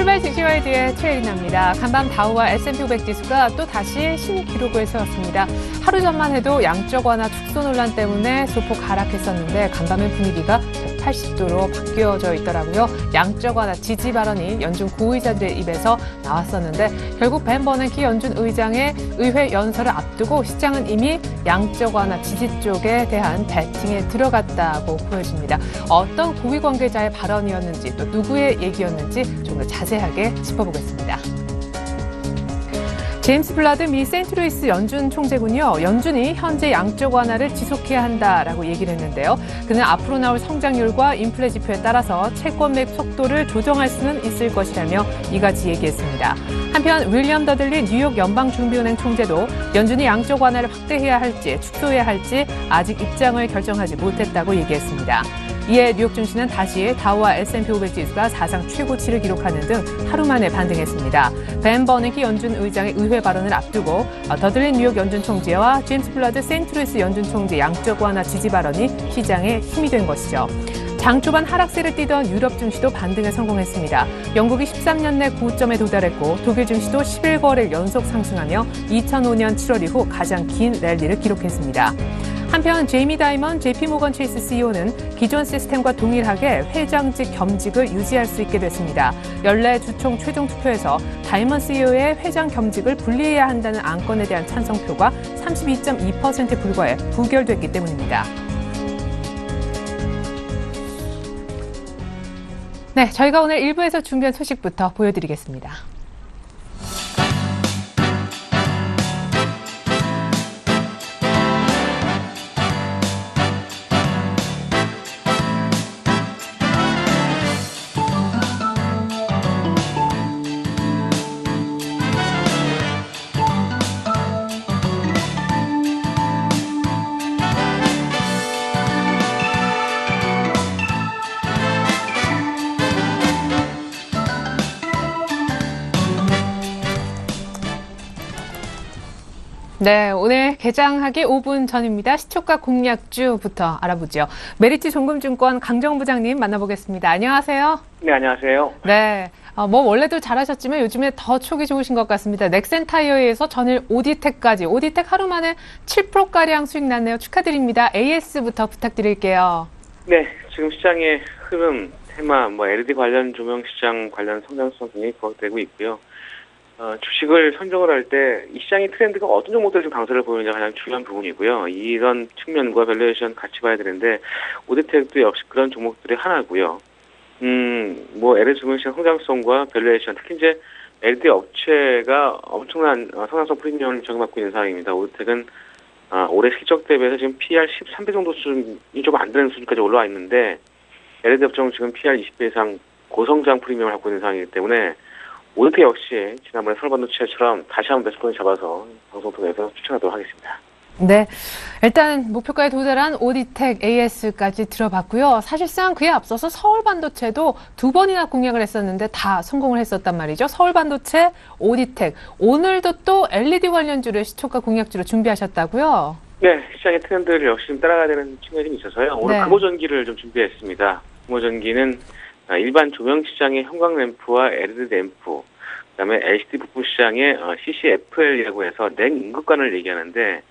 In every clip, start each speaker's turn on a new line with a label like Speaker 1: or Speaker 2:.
Speaker 1: 출발 GC와이드의 최혜린입니다. 간밤 다우와 S&P 500 지수가 또 다시 신기록을 세웠습니다. 하루 전만 해도 양적 완화 축소 논란 때문에 소폭 하락했었는데 간밤의 분위기가 180도로 바뀌어져 있더라고요. 양적 완화 지지 발언이 연준 고의자들의 입에서 나왔었는데 결국 벤 버냉키 연준 의장의 의회 연설을 앞두고 시장은 이미 양적 완화 지지 쪽에 대한 배팅에 들어갔다고 보여집니다. 어떤 고위 관계자의 발언이었는지 또 누구의 얘기였는지 좀 더 자세하게 짚어보겠습니다. 제임스 블라드 미 세인트루이스 연준 총재군요. 연준이 현재 양적 완화를 지속해야 한다라고 얘기를 했는데요. 그는 앞으로 나올 성장률과 인플레 지표에 따라서 채권 매입 속도를 조정할 수는 있을 것이라며 이같이 얘기했습니다. 한편 윌리엄 더들리 뉴욕 연방준비은행 총재도 연준이 양적 완화를 확대해야 할지 축소해야 할지 아직 입장을 결정하지 못했다고 얘기했습니다. 이에 뉴욕 증시는 다시 다우와 S&P 500 지수가 사상 최고치를 기록하는 등 하루 만에 반등했습니다. 벤 버냉키 연준 의장의 의회 발언을 앞두고 더들리 뉴욕 연준 총재와 제임스 블라드 세인트루이스 연준 총재 양적 완화 지지 발언이 시장에 힘이 된 것이죠. 장 초반 하락세를 띠던 유럽 증시도 반등에 성공했습니다. 영국이 13년 내 고점에 도달했고 독일 증시도 11거래일 연속 상승하며 2005년 7월 이후 가장 긴 랠리를 기록했습니다. 한편 제이미 다이먼 JP모건 체이스 CEO는 기존 시스템과 동일하게 회장직 겸직을 유지할 수 있게 됐습니다. 연례 주총 최종 투표에서 다이먼 CEO의 회장 겸직을 분리해야 한다는 안건에 대한 찬성표가 32.2%에 불과해 부결됐기 때문입니다. 네, 저희가 오늘 1부에서 준비한 소식부터 보여드리겠습니다. 네, 오늘 개장하기 5분 전입니다. 시초가 공략주부터 알아보죠. 메리츠 종금증권 강정훈 부장님 만나보겠습니다. 안녕하세요.
Speaker 2: 네, 안녕하세요.
Speaker 1: 네, 원래도 잘하셨지만 요즘에 더 촉이 좋으신 것 같습니다. 넥센 타이어에서 전일 오디텍까지, 오디텍 하루 만에 7%가량 수익 났네요. 축하드립니다. AS부터 부탁드릴게요.
Speaker 2: 네, 지금 시장의 흐름, 테마, LED 관련 조명 시장 관련 성장성 굉장히 부각되고 있고요. 주식을 선정을 할 때 이 시장의 트렌드가 어떤 종목들이 좀 강세를 보이느냐가 가장 중요한 부분이고요. 이런 측면과 밸류에이션 같이 봐야 되는데 오디텍도 역시 그런 종목들의 하나고요. LED 조명 시장 성장성과 밸류에이션, 특히 이제 LED 업체가 엄청난 성장성 프리미엄을 적용받고 있는 상황입니다. 오디텍은 올해 실적 대비해서 지금 PR 13배 정도 수준이 좀 안 되는 수준까지 올라와 있는데 LED 업종은 지금 PR 20배 이상 고성장 프리미엄을 갖고 있는 상황이기 때문에 오디텍 역시 지난번에 서울반도체처럼 다시 한번 매수권을 잡아서 방송 통해서 추천하도록 하겠습니다.
Speaker 1: 네, 일단 목표가에 도달한 오디텍 AS까지 들어봤고요. 사실상 그에 앞서서 서울반도체도 2번이나 공략을 했었는데 다 성공을 했었단 말이죠. 서울반도체, 오디텍, 오늘도 또 LED 관련주를 시초가 공략주로 준비하셨다고요?
Speaker 2: 네, 시장의 트렌드를 역시 좀 따라가야 되는 측면이 좀 있어서요. 오늘
Speaker 1: 네.
Speaker 2: 금호전기를 좀 준비했습니다. 금호전기는 일반 조명 시장의 형광램프와 LED 램프, 그다음에 LCD 부품 시장의 CCFL이라고 해서 냉 인극관을 얘기하는데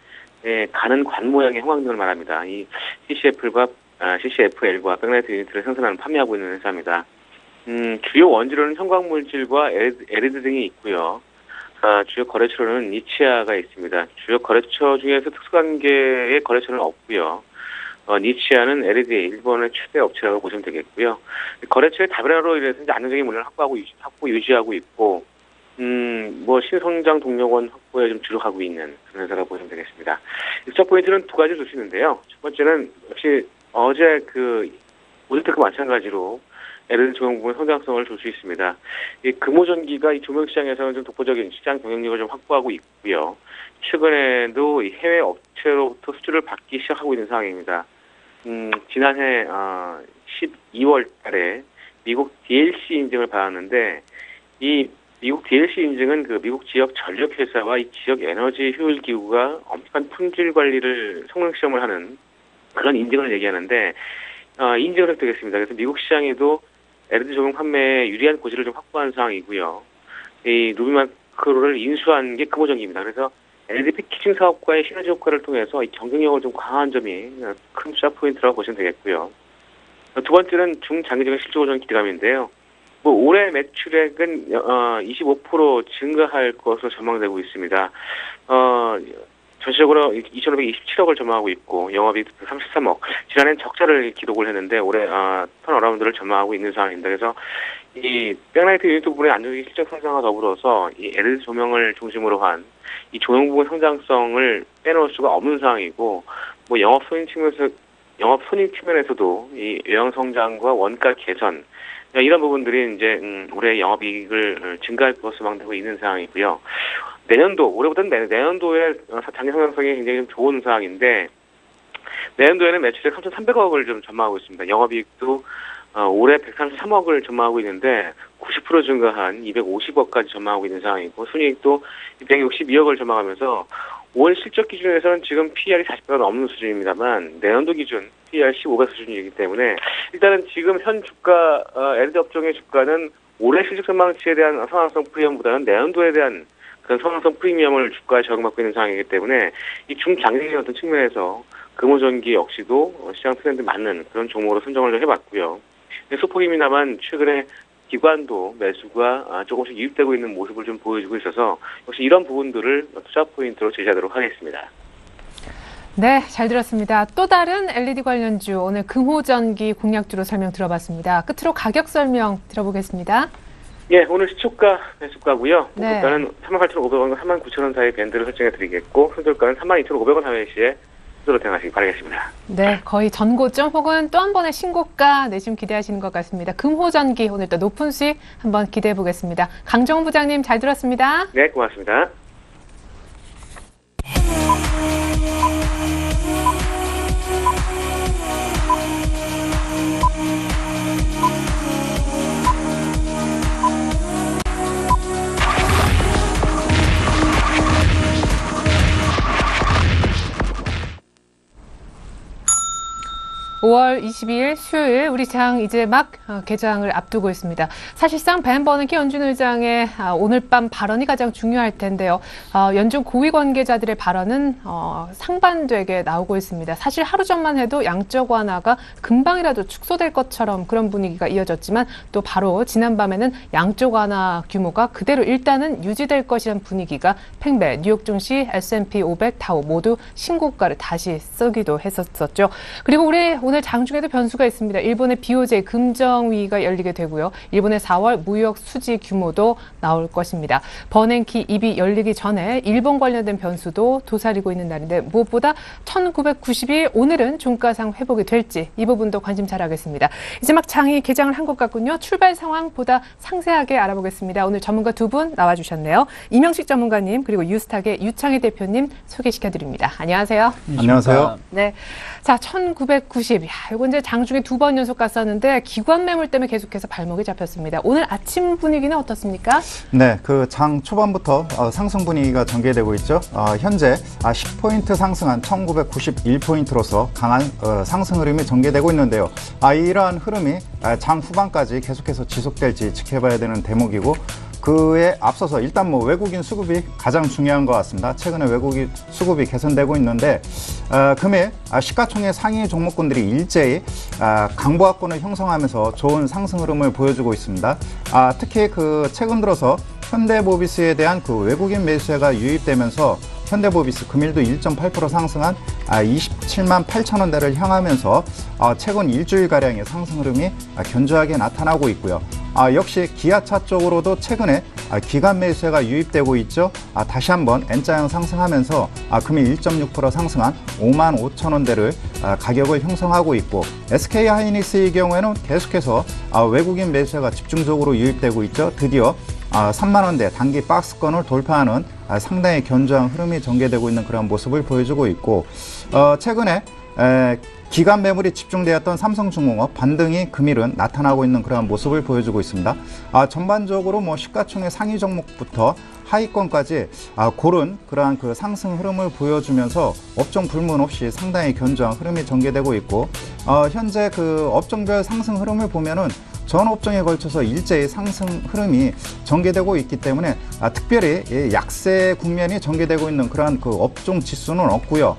Speaker 2: 가는 관 모양의 형광등을 말합니다. 이 CCFL과 백라이트 유니트를 생산하는 판매하고 있는 회사입니다. 주요 원재료는 형광물질과 LED 등이 있고요. 주요 거래처로는 니치아가 있습니다. 주요 거래처 중에서 특수관계의 거래처는 없고요. 니치아는 LED 일본의 최대 업체라고 보시면 되겠고요. 거래처의 다변화로 인해서 이제 안정적인 물량을 확보 유지하고 있고, 신성장 동력원 확보에 좀 주력하고 있는 그런 회사라고 보시면 되겠습니다. 입적 포인트는 두 가지 줄 수 있는데요. 첫 번째는 역시 어제 오디텍과 마찬가지로 LED 조명 부분 성장성을 줄 수 있습니다. 이 금호전기가 이 조명 시장에서는 좀 독보적인 시장 경쟁력을 좀 확보하고 있고요. 최근에도 이 해외 업체로부터 수주를 받기 시작하고 있는 상황입니다. 지난해 12월 달에 미국 DLC 인증을 받았는데 이 미국 DLC 인증은 그 미국 지역 전력 회사와 이 지역 에너지 효율 기구가 엄격한 품질 관리를 성능 시험을 하는 그런 인증을 얘기하는데 인증을 획득했습니다. 그래서 미국 시장에도 LED 조명 판매에 유리한 고지를 좀 확보한 상황이고요. 이 누비마크로를 인수한 게 금호전기입니다. 그래서 LED 패키징 사업과의 시너지 효과를 통해서 이 경쟁력을 좀 강화한 점이 큰 투자 포인트라고 보시면 되겠고요. 두 번째는 중장기적인 실적 호전 기대감인데요. 올해 매출액은 25% 증가할 것으로 전망되고 있습니다. 전체적으로 2,527억을 전망하고 있고 영업이익 33억. 지난해는 적자를 기록을 했는데 올해 턴어라운드를 전망하고 있는 상황입니다. 그래서 이 백라이트 유닛 부분의 안정적인 실적 성장과 더불어서 이 LED 조명을 중심으로 한 이 조명 부분 성장성을 빼놓을 수가 없는 상황이고 영업 손익 측면에서도 이 외형 성장과 원가 개선 이런 부분들이 이제 올해 영업이익을 증가할 것으로 전망되고 있는 상황이고요. 올해보다는 내년도에 장기 성장성이 굉장히 좀 좋은 상황인데 내년도에는 매출액 3,300억을 좀 전망하고 있습니다. 영업이익도 올해 133억을 전망하고 있는데 90% 증가한 250억까지 전망하고 있는 상황이고 순이익도 162억을 전망하면서 올 실적 기준에서는 지금 PER이 40배가 넘는 수준입니다만 내년도 기준 PER 15배 수준이기 때문에 일단은 지금 현 주가 LED 업종의 주가는 올해 실적 전망치에 대한 성장성 프리미엄보다는 내년도에 대한 그런 성장성 프리미엄을 주가에 적용받고 있는 상황이기 때문에 이 중장기적인 어떤 측면에서 금호전기 역시도 시장 트렌드 맞는 그런 종목으로 선정을 좀 해봤고요. 소폭입니다만 최근에 기관도 매수가 조금씩 유입되고 있는 모습을 좀 보여주고 있어서 역시 이런 부분들을 투자 포인트로 제시하도록 하겠습니다.
Speaker 1: 네, 잘 들었습니다. 또 다른 LED 관련주 오늘 금호전기 공략주로 설명 들어봤습니다. 끝으로 가격 설명 들어보겠습니다.
Speaker 2: 예, 오늘 시초가 매수가고요.
Speaker 1: 네.
Speaker 2: 목표가는 38,500원과 39,000원 사이 밴드를 설정해드리겠고 손절가는 32,500원 하회 시에 수로 대응하시기 바라겠습니다.
Speaker 1: 네, 거의 전고점 혹은 또 한 번의 신고가 내심 기대하시는 것 같습니다. 금호전기 오늘 또 높은 수익 한번 기대해 보겠습니다. 강정훈 부장님 잘 들었습니다.
Speaker 2: 네, 고맙습니다.
Speaker 1: (5월 22일) 수요일 우리 장 이제 막 개장을 앞두고 있습니다. 사실상 벤 버냉키 연준 의장의 오늘 밤 발언이 가장 중요할 텐데요. 연준 고위 관계자들의 발언은 상반되게 나오고 있습니다. 사실 하루 전만 해도 양적 완화가 금방이라도 축소될 것처럼 그런 분위기가 이어졌지만 또 바로 지난밤에는 양적 완화 규모가 그대로 일단은 유지될 것이라는 분위기가 팽배, 뉴욕 증시, S&P 500, 다우 모두 신고가를 다시 쓰기도 했었죠. 그리고 오늘 장중에도 변수가 있습니다. 일본의 BOJ 금정위가 열리게 되고요. 일본의 4월 무역 수지 규모도 나올 것입니다. 버냉키 입이 열리기 전에 일본 관련된 변수도 도사리고 있는 날인데 무엇보다 1990일 오늘은 종가상 회복이 될지 이 부분도 관심 잘 하겠습니다. 이제 막 장이 개장을 한 것 같군요. 출발 상황 보다 상세하게 알아보겠습니다. 오늘 전문가 두 분 나와주셨네요. 이명식 전문가님 그리고 유스탁의 유창희 대표님 소개시켜드립니다. 안녕하세요.
Speaker 3: 안녕하세요.
Speaker 1: 네, 자 1990. 이거 이제 장중에 두 번 연속 갔었는데 기관 매물 때문에 계속해서 발목이 잡혔습니다. 오늘 아침 분위기는 어떻습니까?
Speaker 3: 네, 그 장 초반부터 상승 분위기가 전개되고 있죠. 현재 10포인트 상승한 1991포인트로서 강한 상승 흐름이 전개되고 있는데요. 이러한 흐름이 장 후반까지 계속해서 지속될지 지켜봐야 되는 대목이고 그에 앞서서 일단 외국인 수급이 가장 중요한 것 같습니다. 최근에 외국인 수급이 개선되고 있는데 금일 시가총액 상위 종목군들이 일제히 강보합권을 형성하면서 좋은 상승 흐름을 보여주고 있습니다. 특히 최근 들어서 현대모비스에 대한 외국인 매수세가 유입되면서 현대모비스 금일도 1.8% 상승한 27만 8천 원대를 향하면서 최근 일주일가량의 상승 흐름이 견조하게 나타나고 있고요. 역시 기아차 쪽으로도 최근에 기관 매수세가 유입되고 있죠. 다시 한번 N자형 상승하면서 금일 1.6% 상승한 5만 5천 원대를 가격을 형성하고 있고 SK하이닉스의 경우에는 계속해서 외국인 매수세가 집중적으로 유입되고 있죠. 드디어 3만 원대 단기 박스권을 돌파하는 상당히 견조한 흐름이 전개되고 있는 그런 모습을 보여주고 있고 최근에 기관 매물이 집중되었던 삼성중공업 반등이 금일은 나타나고 있는 그런 모습을 보여주고 있습니다. 전반적으로 시가총액 상위 종목부터 하위권까지 고른 그러한 상승 흐름을 보여주면서 업종 불문 없이 상당히 견조한 흐름이 전개되고 있고 현재 업종별 상승 흐름을 보면은 전 업종에 걸쳐서 일제히 상승 흐름이 전개되고 있기 때문에 특별히 약세 국면이 전개되고 있는 그러한 그 업종 지수는 없고요.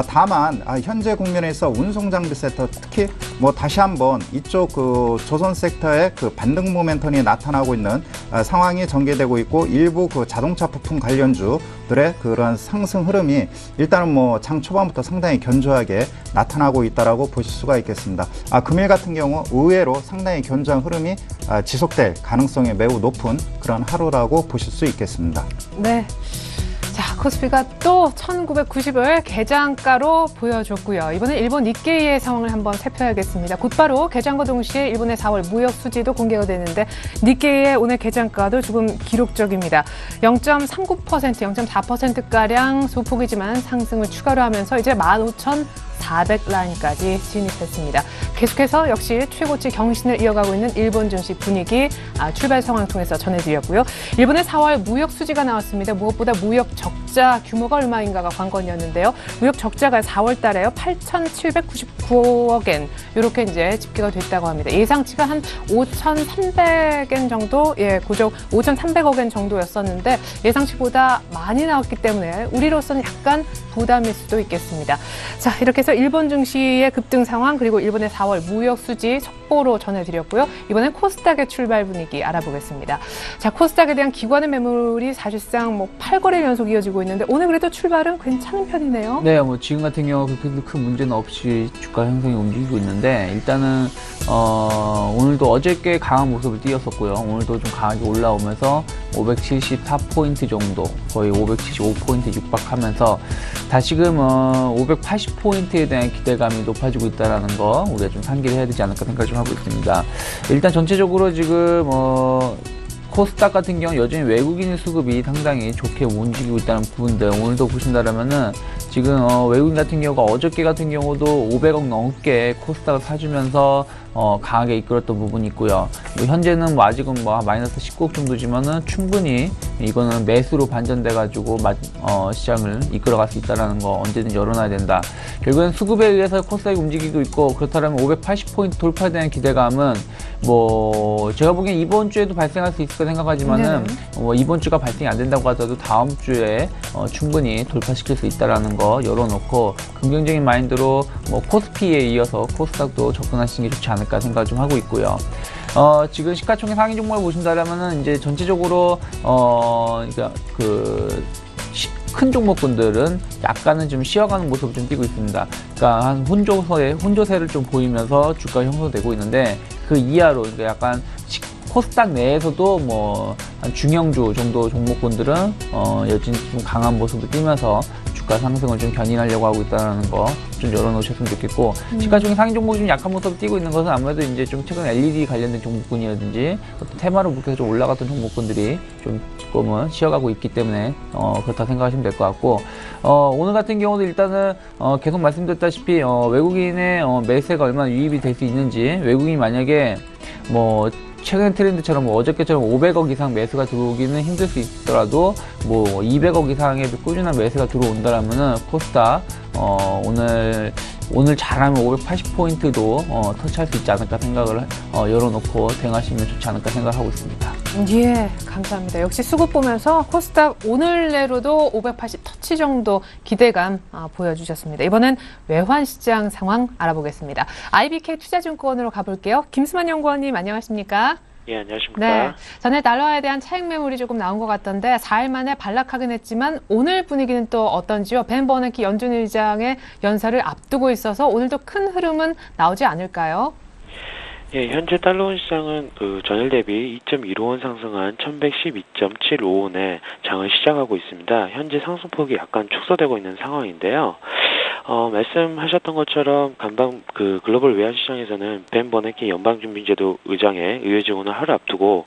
Speaker 3: 다만 현재 국면에서 운송장비 섹터, 특히 뭐 다시 한번 이쪽 그 조선 섹터의 그 반등 모멘텀이 나타나고 있는 상황이 전개되고 있고, 일부 그 자동차 부품 관련주들의 그런 상승 흐름이 일단은 뭐 장 초반부터 상당히 견조하게 나타나고 있다라고 보실 수가 있겠습니다. 금일 같은 경우 의외로 상당히 견조한 흐름이 지속될 가능성이 매우 높은 그런 하루라고 보실 수 있겠습니다.
Speaker 1: 네. 자, 코스피가 또 1990을 개장가로 보여줬고요. 이번엔 일본 니케이의 상황을 한번 살펴야겠습니다. 곧바로 개장과 동시에 일본의 4월 무역 수지도 공개가 되는데, 니케이의 오늘 개장가도 조금 기록적입니다. 0.39%, 0.4%가량 소폭이지만 상승을 추가로 하면서 이제 15,400라인까지 진입했습니다. 계속해서 역시 최고치 경신을 이어가고 있는 일본 증시 분위기 출발 상황 통해서 전해드렸고요. 일본의 4월 무역 수지가 나왔습니다. 무엇보다 무역 적자 규모가 얼마인가가 관건이었는데요. 무역 적자가 4월 달에요. 8,799억 엔 이렇게 이제 집계가 됐다고 합니다. 예상치가 한 5,300엔 정도, 고정 5,300억 엔 정도였었는데 예상치보다 많이 나왔기 때문에 우리로서는 약간 부담일 수도 있겠습니다. 자, 이렇게 해서 일본 증시의 급등 상황, 그리고 일본의 4월 무역 수지 속보로 전해드렸고요. 이번엔 코스닥의 출발 분위기 알아보겠습니다. 자, 코스닥에 대한 기관의 매물이 사실상 뭐 8거래 연속 이어지고 있는데 오늘 그래도 출발은 괜찮은 편이네요.
Speaker 4: 네, 뭐 지금 같은 경우 그렇게 큰 문제는 없이 주가 형성이 움직이고 있는데, 일단은 오늘도 어저께 강한 모습을 띄었었고요. 오늘도 좀 강하게 올라오면서 574포인트 정도, 거의 575포인트 육박하면서 다시금 580포인트에 대한 기대감이 높아지고 있다는 거 우리가 좀 상기를 해야 되지 않을까 생각을 좀 하고 있습니다. 일단 전체적으로 지금 코스닥 같은 경우 여전히 외국인 수급이 상당히 좋게 움직이고 있다는 부분들, 오늘도 보신다라면은 지금 외국인 같은 경우가 어저께 같은 경우도 500억 넘게 코스닥을 사주면서 강하게 이끌었던 부분이 있고요. 뭐 현재는 뭐 아직은 뭐 마이너스 19억 정도지만은 충분히 이거는 매수로 반전돼 가지고 시장을 이끌어갈 수 있다라는 거 언제든지 열어놔야 된다. 결국엔 수급에 의해서 코스닥이 움직이고 있고, 그렇다면 580포인트 돌파에 대한 기대감은 뭐 제가 보기엔 이번 주에도 발생할 수 있을 거 생각하지만은 이번 주가 발생이 안 된다고 하더라도 다음 주에 충분히 돌파시킬 수 있다라는 거 열어놓고, 긍정적인 마인드로 뭐 코스피에 이어서 코스닥도 접근하시는 게 좋지 않을까 생각을 좀 하고 있고요. 지금 시가총액 상위 종목을 보신다면은 이제 전체적으로 그러니까 큰 종목군들은 약간은 좀 쉬어가는 모습을 좀 띄고 있습니다. 그러니까 한 혼조세를 좀 보이면서 주가가 형성되고 있는데, 그 이하로 그러니까 약간 코스닥 내에서도 뭐 한 중형주 정도 종목군들은 여전히 좀 강한 모습을 띠면서 주가 상승을 좀 견인하려고 하고 있다는 거 좀 열어놓으셨으면 좋겠고, 시가총액 상위 종목이 좀 약한 모습을 띄고 있는 것은 아무래도 이제 좀 최근 LED 관련된 종목군이라든지 어떤 테마로 묶여서 좀 올라갔던 종목군들이 좀 조금은 쉬어가고 있기 때문에 그렇다 생각하시면 될 것 같고, 오늘 같은 경우도 일단은 계속 말씀드렸다시피 외국인의 매수가 얼마나 유입이 될 수 있는지, 외국인이 만약에 뭐 최근 트렌드처럼 뭐 어저께처럼 500억 이상 매수가 들어오기는 힘들 수 있더라도 뭐 200억 이상의 꾸준한 매수가 들어온다라면은 코스닥 오늘 잘하면 580포인트도 터치할 수 있지 않을까 생각을 열어놓고 대응하시면 좋지 않을까 생각하고 있습니다.
Speaker 1: 예, 감사합니다. 역시 수급 보면서 코스닥 오늘 내로도 580 터치 정도 기대감 보여주셨습니다. 이번엔 외환시장 상황 알아보겠습니다. IBK 투자증권으로 가볼게요. 김수만 연구원님 안녕하십니까?
Speaker 2: 예, 안녕하십니까.
Speaker 1: 네, 전에 달러에 대한 차익 매물이 조금 나온 것 같던데 4일 만에 반락하긴 했지만 오늘 분위기는 또 어떤지요? 벤 버냉키 연준 의장의 연설을 앞두고 있어서 오늘도 큰 흐름은 나오지 않을까요?
Speaker 5: 예, 현재 달러원 시장은 전일 대비 2.15원 상승한 1112.75원에 장을 시작하고 있습니다. 현재 상승폭이 약간 축소되고 있는 상황인데요. 말씀하셨던 것처럼 글로벌 외환 시장에서는 벤 버냉키 연방준비제도 의장의 의회 증언을 하루 앞두고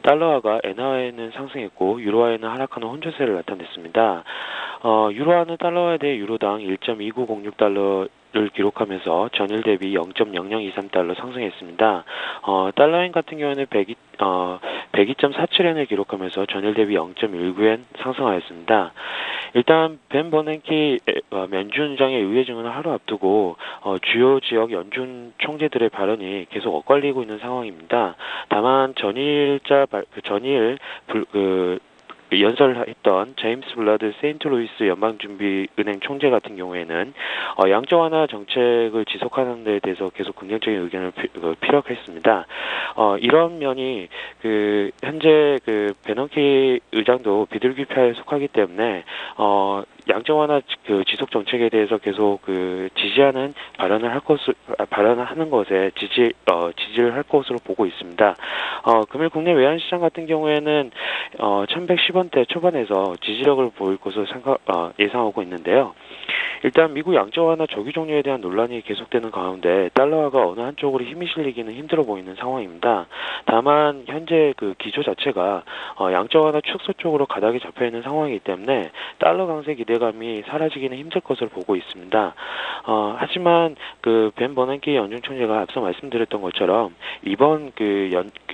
Speaker 5: 달러화가 엔화에는 상승했고 유로화에는 하락하는 혼조세를 나타냈습니다. 유로화는 달러화에 대해 유로당 1.2906달러 기록하면서 전일 대비 0.0023달러 상승했습니다. 달러엔 같은 경우에는 102.47엔을 기록하면서 전일 대비 0.19엔 상승하였습니다. 일단 벤 버냉키 연준장의 의회 증언을 하루 앞두고 주요 지역 연준 총재들의 발언이 계속 엇갈리고 있는 상황입니다. 다만 전일 연설했던 제임스 블라드 세인트루이스 연방준비은행 총재 같은 경우에는 양적 완화 정책을 지속하는 데 대해서 계속 긍정적인 의견을 피력했습니다. 이런 면이 현재 베넌키 의장도 비둘기파에 속하기 때문에 양적 완화 지속 정책에 대해서 계속 지지하는 발언을 하는 것에 지지를 할 것으로 보고 있습니다. 금일 국내 외환 시장 같은 경우에는 1110원대 초반에서 지지력을 보일 것으로 예상하고 있는데요. 일단 미국 양적 완화 조기 종료에 대한 논란이 계속되는 가운데 달러화가 어느 한쪽으로 힘이 실리기는 힘들어 보이는 상황입니다. 다만 현재 기조 자체가 양적 완화 축소 쪽으로 가닥이 잡혀 있는 상황이기 때문에 달러 강세 기대감이 사라지기는 힘들 것으로 보고 있습니다. 하지만 벤 버냉키 연준 총재가 앞서 말씀드렸던 것처럼 이번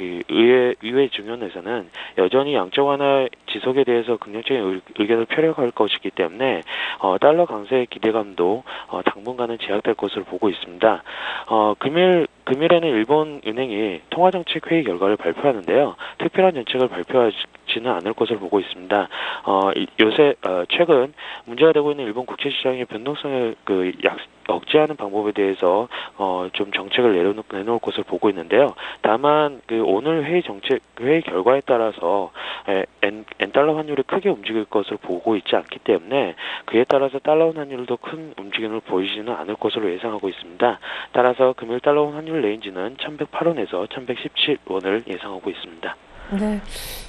Speaker 5: 의회 증언에서는 여전히 양적 완화 지속에 대해서 긍정적인 의견을 표력할 것이기 때문에 달러 강세 기대감도 당분간은 제약될 것으로 보고 있습니다. 금일에는 일본 은행이 통화정책 회의 결과를 발표하는데요. 특별한 정책을 발표하지는 않을 것으로 보고 있습니다. 요새 최근 문제가 되고 있는 일본 국채시장의 변동성을 억제하는 방법에 대해서 좀 정책을 내놓을 것을 보고 있는데요. 다만 오늘 회의 결과에 따라서 엔달러 환율이 크게 움직일 것을 보고 있지 않기 때문에 그에 따라서 달러 환율도 큰 움직임을 보이지는 않을 것으로 예상하고 있습니다. 따라서 금일 달러 환율 레인지는 1108원에서 1117원을 예상하고 있습니다.
Speaker 1: 네,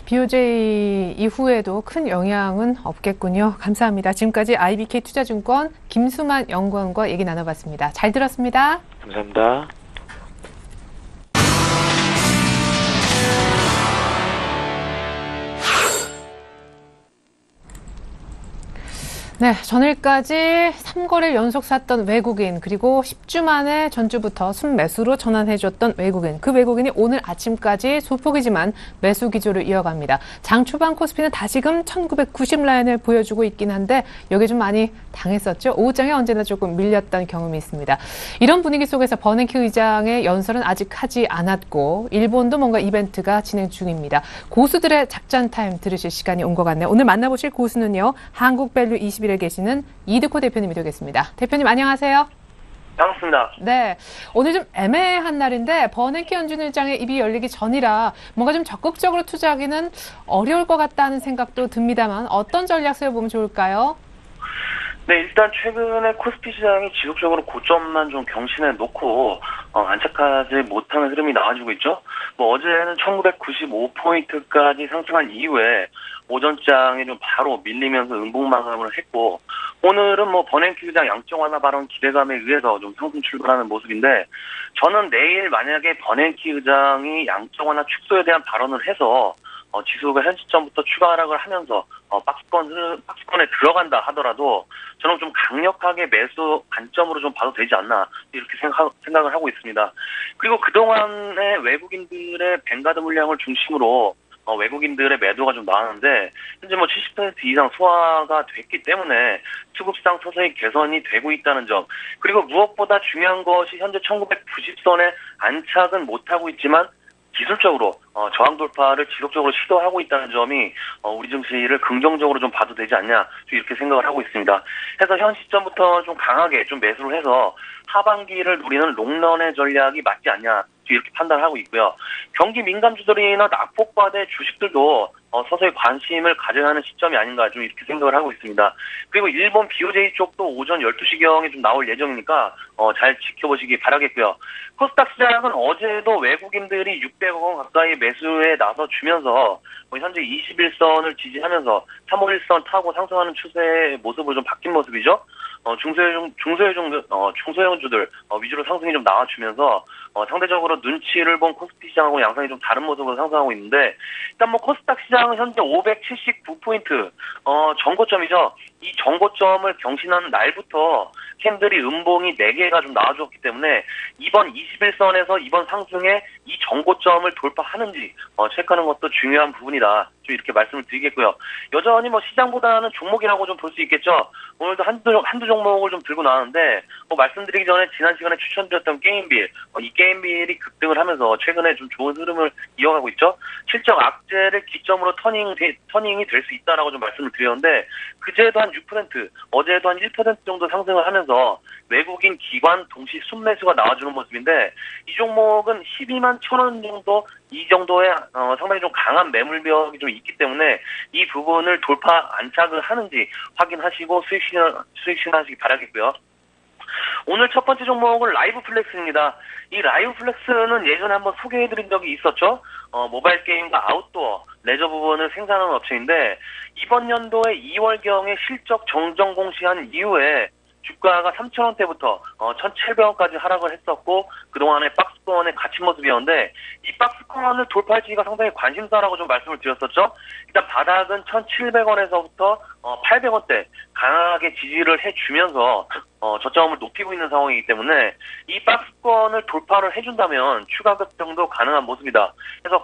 Speaker 1: BOJ 이후에도 큰 영향은 없겠군요. 감사합니다. 지금까지 IBK 투자증권 김수만 연구원과 얘기 나눠봤습니다. 잘 들었습니다.
Speaker 5: 감사합니다.
Speaker 1: 네, 전일까지 3거래를 연속 샀던 외국인, 그리고 10주 만에 전주부터 순매수로 전환해줬던 외국인, 그 외국인이 오늘 아침까지 소폭이지만 매수 기조를 이어갑니다. 장 초반 코스피는 다시금 1990라인을 보여주고 있긴 한데 여기 좀 많이 당했었죠. 오후장에 언제나 조금 밀렸던 경험이 있습니다. 이런 분위기 속에서 버냉키 의장의 연설은 아직 하지 않았고 일본도 뭔가 이벤트가 진행 중입니다. 고수들의 작전 타임 들으실 시간이 온 것 같네요. 오늘 만나보실 고수는요, 한국밸류 21에 계시는 이득호 대표님이 되겠습니다. 대표님 안녕하세요.
Speaker 6: 반갑습니다.
Speaker 1: 네, 오늘 좀 애매한 날인데 버냉키 연준 의장의 입이 열리기 전이라 뭔가 좀 적극적으로 투자하기는 어려울 것 같다는 생각도 듭니다만 어떤 전략 세워보면 좋을까요?
Speaker 6: 네, 일단 최근에 코스피 시장이 지속적으로 고점만 좀 경신해 놓고 안착하지 못하는 흐름이 나와주고 있죠. 어제는 1995포인트까지 상승한 이후에 오전장에 좀 바로 밀리면서 음봉 마감을 했고, 오늘은 버냉키 의장 양적 완화 발언 기대감에 의해서 좀 상승 출발하는 모습인데, 저는 내일 만약에 버냉키 의장이 양적 완화 축소에 대한 발언을 해서 지수가 현 시점부터 추가 하락을 하면서 박스권에 들어간다 하더라도 저는 좀 강력하게 매수 관점으로 좀 봐도 되지 않나 이렇게 생각을 하고 있습니다. 그리고 그동안의 외국인들의 뱅가드 물량을 중심으로 외국인들의 매도가 좀 나왔는데 현재 70% 이상 소화가 됐기 때문에 수급상 서서히 개선이 되고 있다는 점, 그리고 무엇보다 중요한 것이 현재 1990선에 안착은 못하고 있지만 기술적으로 저항 돌파를 지속적으로 시도하고 있다는 점이 우리 증시를 긍정적으로 좀 봐도 되지 않냐 이렇게 생각을 하고 있습니다. 그래서 현 시점부터 좀 강하게 좀 매수를 해서 하반기를 노리는 롱런의 전략이 맞지 않냐 이렇게 판단하고 있고요. 경기 민감주들이나 낙폭과대 주식들도 서서히 관심을 가져야 하는 시점이 아닌가 좀 이렇게 생각을 하고 있습니다. 그리고 일본 BOJ 쪽도 오전 12시경에 좀 나올 예정이니까 잘 지켜보시기 바라겠고요. 코스닥 시장은 어제도 외국인들이 600억 원 가까이 매수에 나서주면서 현재 21선을 지지하면서 351선 타고 상승하는 추세의 모습으로 좀 바뀐 모습이죠. 중소형주들 위주로 상승이 좀 나와주면서 상대적으로 눈치를 본 코스피 시장하고 양상이 좀 다른 모습으로 상승하고 있는데, 일단 뭐 코스닥 시장은 현재 579포인트 정고점이죠. 이 정고점을 경신한 날부터 캔들이 음봉이 4개가 좀 나와줬기 때문에 이번 21선에서 이번 상승에 이 정고점을 돌파하는지 체크하는 것도 중요한 부분이다. 좀 이렇게 말씀을 드리겠고요. 여전히 뭐 시장보다는 종목이라고 좀 볼 수 있겠죠. 오늘도 한두 종목을 좀 들고 나왔는데, 말씀드리기 전에 지난 시간에 추천드렸던 게임빌, 이 게임빌이 급등을 하면서 최근에 좀 좋은 흐름을 이어가고 있죠. 실적 악재를 기점으로 터닝이 될 수 있다라고 좀 말씀을 드렸는데, 그제도 한 6%, 어제도 한 1% 정도 상승을 하면서 외국인 기관 동시 순매수가 나와주는 모습인데, 이 종목은 12만 1,000원 정도, 이 정도의 상당히 좀 강한 매물벽이 좀 있기 때문에 이 부분을 돌파 안착을 하는지 확인하시고 수익 실현하시기 바라겠고요. 오늘 첫 번째 종목은 라이브 플렉스입니다. 이 라이브 플렉스는 예전에 한번 소개해드린 적이 있었죠. 모바일 게임과 아웃도어, 레저 부분을 생산하는 업체인데, 이번 연도에 2월경에 실적 정정 공시한 이후에 주가가 3,000원대부터 1,700원까지 하락을 했었고, 그동안의 박스권에 갇힌 모습이었는데, 이 박스권을 돌파할지가 상당히 관심사라고 좀 말씀을 드렸었죠. 일단 바닥은 1,700원에서부터 800원대 강하게 지지를 해주면서 저점을 높이고 있는 상황이기 때문에 이 박스권을 돌파를 해준다면 추가 급등도 가능한 모습이다. 그래서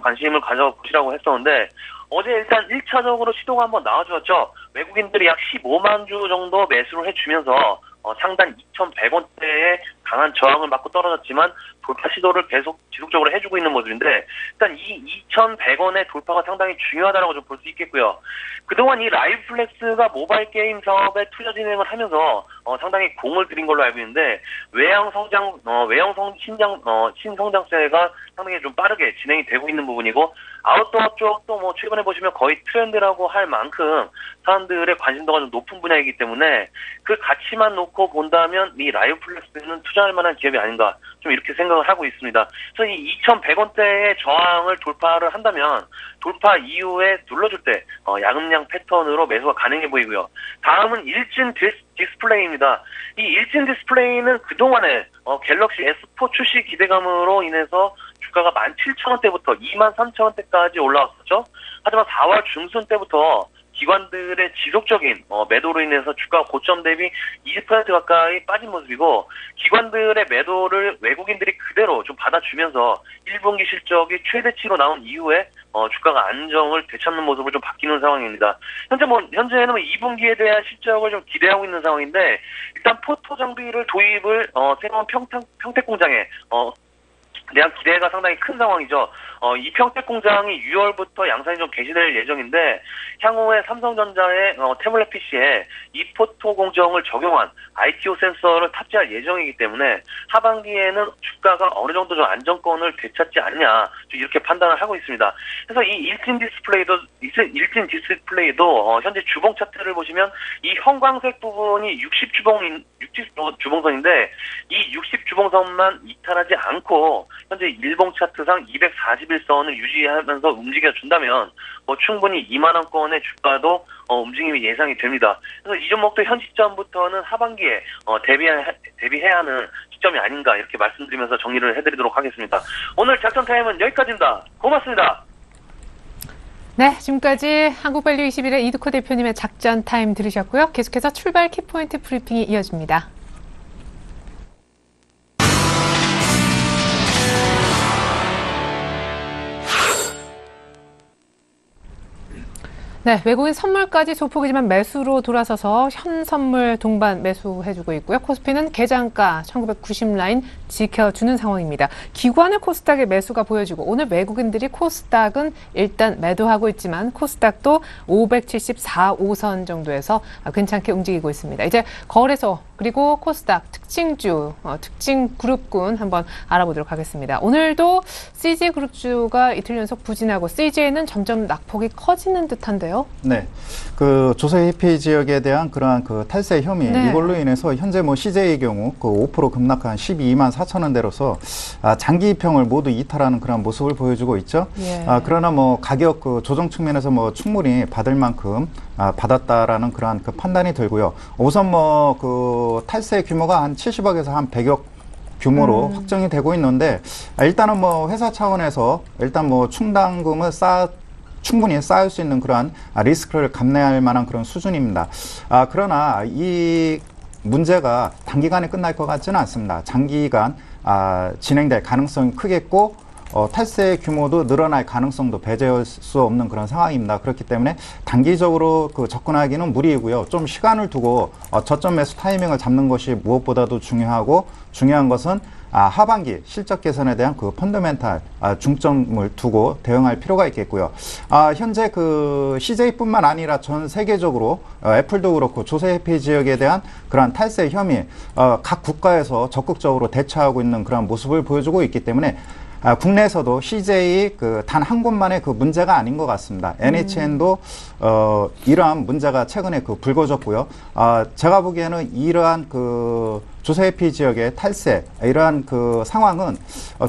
Speaker 6: 관심을 가져보시라고 했었는데, 어제 일단 1차적으로 시도가 한번 나와주었죠. 외국인들이 약 15만 주 정도 매수를 해주면서 상단 2,100원대의 강한 저항을 맞고 떨어졌지만 돌파 시도를 계속 지속적으로 해주고 있는 모습인데, 일단 이 2,100원의 돌파가 상당히 중요하다고 좀 볼 수 있겠고요. 그동안 이 라이브 플렉스가 모바일 게임 사업에 투자 진행을 하면서 상당히 공을 들인 걸로 알고 있는데, 신성장세가 상당히 좀 빠르게 진행이 되고 있는 부분이고, 아웃도어 쪽도 뭐 최근에 보시면 거의 트렌드라고 할 만큼 사람들의 관심도가 좀 높은 분야이기 때문에 그 가치만 놓고 본다면 이 라이브 플렉스는 투자할 만한 기업이 아닌가, 좀 이렇게 생각을 하고 있습니다. 그래서 이 2,100원대의 저항을 돌파를 한다면 돌파 이후에 눌러줄 때 야금양 패턴으로 매수가 가능해 보이고요. 다음은 일진 디스플레이입니다. 이 일진 디스플레이는 그동안에 갤럭시 S4 출시 기대감으로 인해서 주가가 17,000원대부터 23,000원대까지 올라왔었죠. 하지만 4월 중순 때부터 기관들의 지속적인 매도로 인해서 주가 고점 대비 20% 가까이 빠진 모습이고, 기관들의 매도를 외국인들이 그대로 좀 받아주면서 1분기 실적이 최대치로 나온 이후에 주가가 안정을 되찾는 모습으로 좀 바뀌는 상황입니다. 현재는 2분기에 대한 실적을 좀 기대하고 있는 상황인데, 일단 포토 장비를 도입을 새로운 평택 공장에 대한 기대가 상당히 큰 상황이죠. 이 평택 공장이 6월부터 양산이 좀 개시될 예정인데, 향후에 삼성전자의 태블릿 PC에 이 포토 공정을 적용한 ITO 센서를 탑재할 예정이기 때문에 하반기에는 주가가 어느 정도 좀 안정권을 되찾지 않냐, 이렇게 판단을 하고 있습니다. 그래서 이 일진 디스플레이도 현재 주봉 차트를 보시면 이 형광색 부분이 60주봉선인데, 이 60주봉선만 이탈하지 않고 현재 일봉 차트상 241선을 유지하면서 움직여준다면 충분히 2만원권의 주가도 움직임이 예상이 됩니다. 그래서 이 종목도 현 시점부터는 하반기에 대비해야 하는 시점이 아닌가, 이렇게 말씀드리면서 정리를 해드리도록 하겠습니다. 오늘 작전 타임은 여기까지입니다. 고맙습니다.
Speaker 1: 네, 지금까지 한국밸류21의 이두커 대표님의 작전 타임 들으셨고요. 계속해서 출발 키포인트 브리핑이 이어집니다. 네, 외국인 선물까지 소폭이지만 매수로 돌아서서 현 선물 동반 매수해주고 있고요. 코스피는 개장가 1990 라인 지켜주는 상황입니다. 기관의 코스닥의 매수가 보여지고, 오늘 외국인들이 코스닥은 일단 매도하고 있지만 코스닥도 574, 5선 정도에서 괜찮게 움직이고 있습니다. 이제 거래소 그리고 코스닥 특징주, 특징 그룹군 한번 알아보도록 하겠습니다. 오늘도 CJ그룹주가 이틀 연속 부진하고 CJ는 점점 낙폭이 커지는 듯한데요.
Speaker 3: 네, 그 조세 회피 지역에 대한 그러한 그 탈세 혐의,
Speaker 1: 네.
Speaker 3: 이걸로 인해서 현재 뭐 CJ의 경우 그 5% 급락한 12만 4천 원대로서 장기 입형을 모두 이탈하는 그런 모습을 보여주고 있죠.
Speaker 1: 예.
Speaker 3: 그러나 뭐 가격 그 조정 측면에서 뭐 충분히 받을 만큼 받았다라는 그러한 그 판단이 들고요. 우선 뭐 그 탈세 규모가 한 70억에서 한 100억 규모로 확정이 되고 있는데, 일단은 뭐 회사 차원에서 일단 뭐 충당금을 충분히 쌓을 수 있는 그러한 리스크를 감내할 만한 그런 수준입니다. 그러나 이 문제가 단기간에 끝날 것 같지는 않습니다. 장기간 진행될 가능성이 크겠고, 탈세 규모도 늘어날 가능성도 배제할 수 없는 그런 상황입니다. 그렇기 때문에 단기적으로 그 접근하기는 무리이고요. 좀 시간을 두고 저점 매수 타이밍을 잡는 것이 무엇보다도 중요하고, 중요한 것은 하반기 실적 개선에 대한 그 펀더멘탈 중점을 두고 대응할 필요가 있겠고요. 현재 그 CJ뿐만 아니라 전 세계적으로 애플도 그렇고 조세 회피 지역에 대한 그러한 탈세 혐의 각 국가에서 적극적으로 대처하고 있는 그런 모습을 보여주고 있기 때문에 국내에서도 CJ 그 단 한 곳만의 그 문제가 아닌 것 같습니다. NHN도 이러한 문제가 최근에 그 불거졌고요. 제가 보기에는 이러한 그 조세 회피 지역의 탈세, 이러한 그 상황은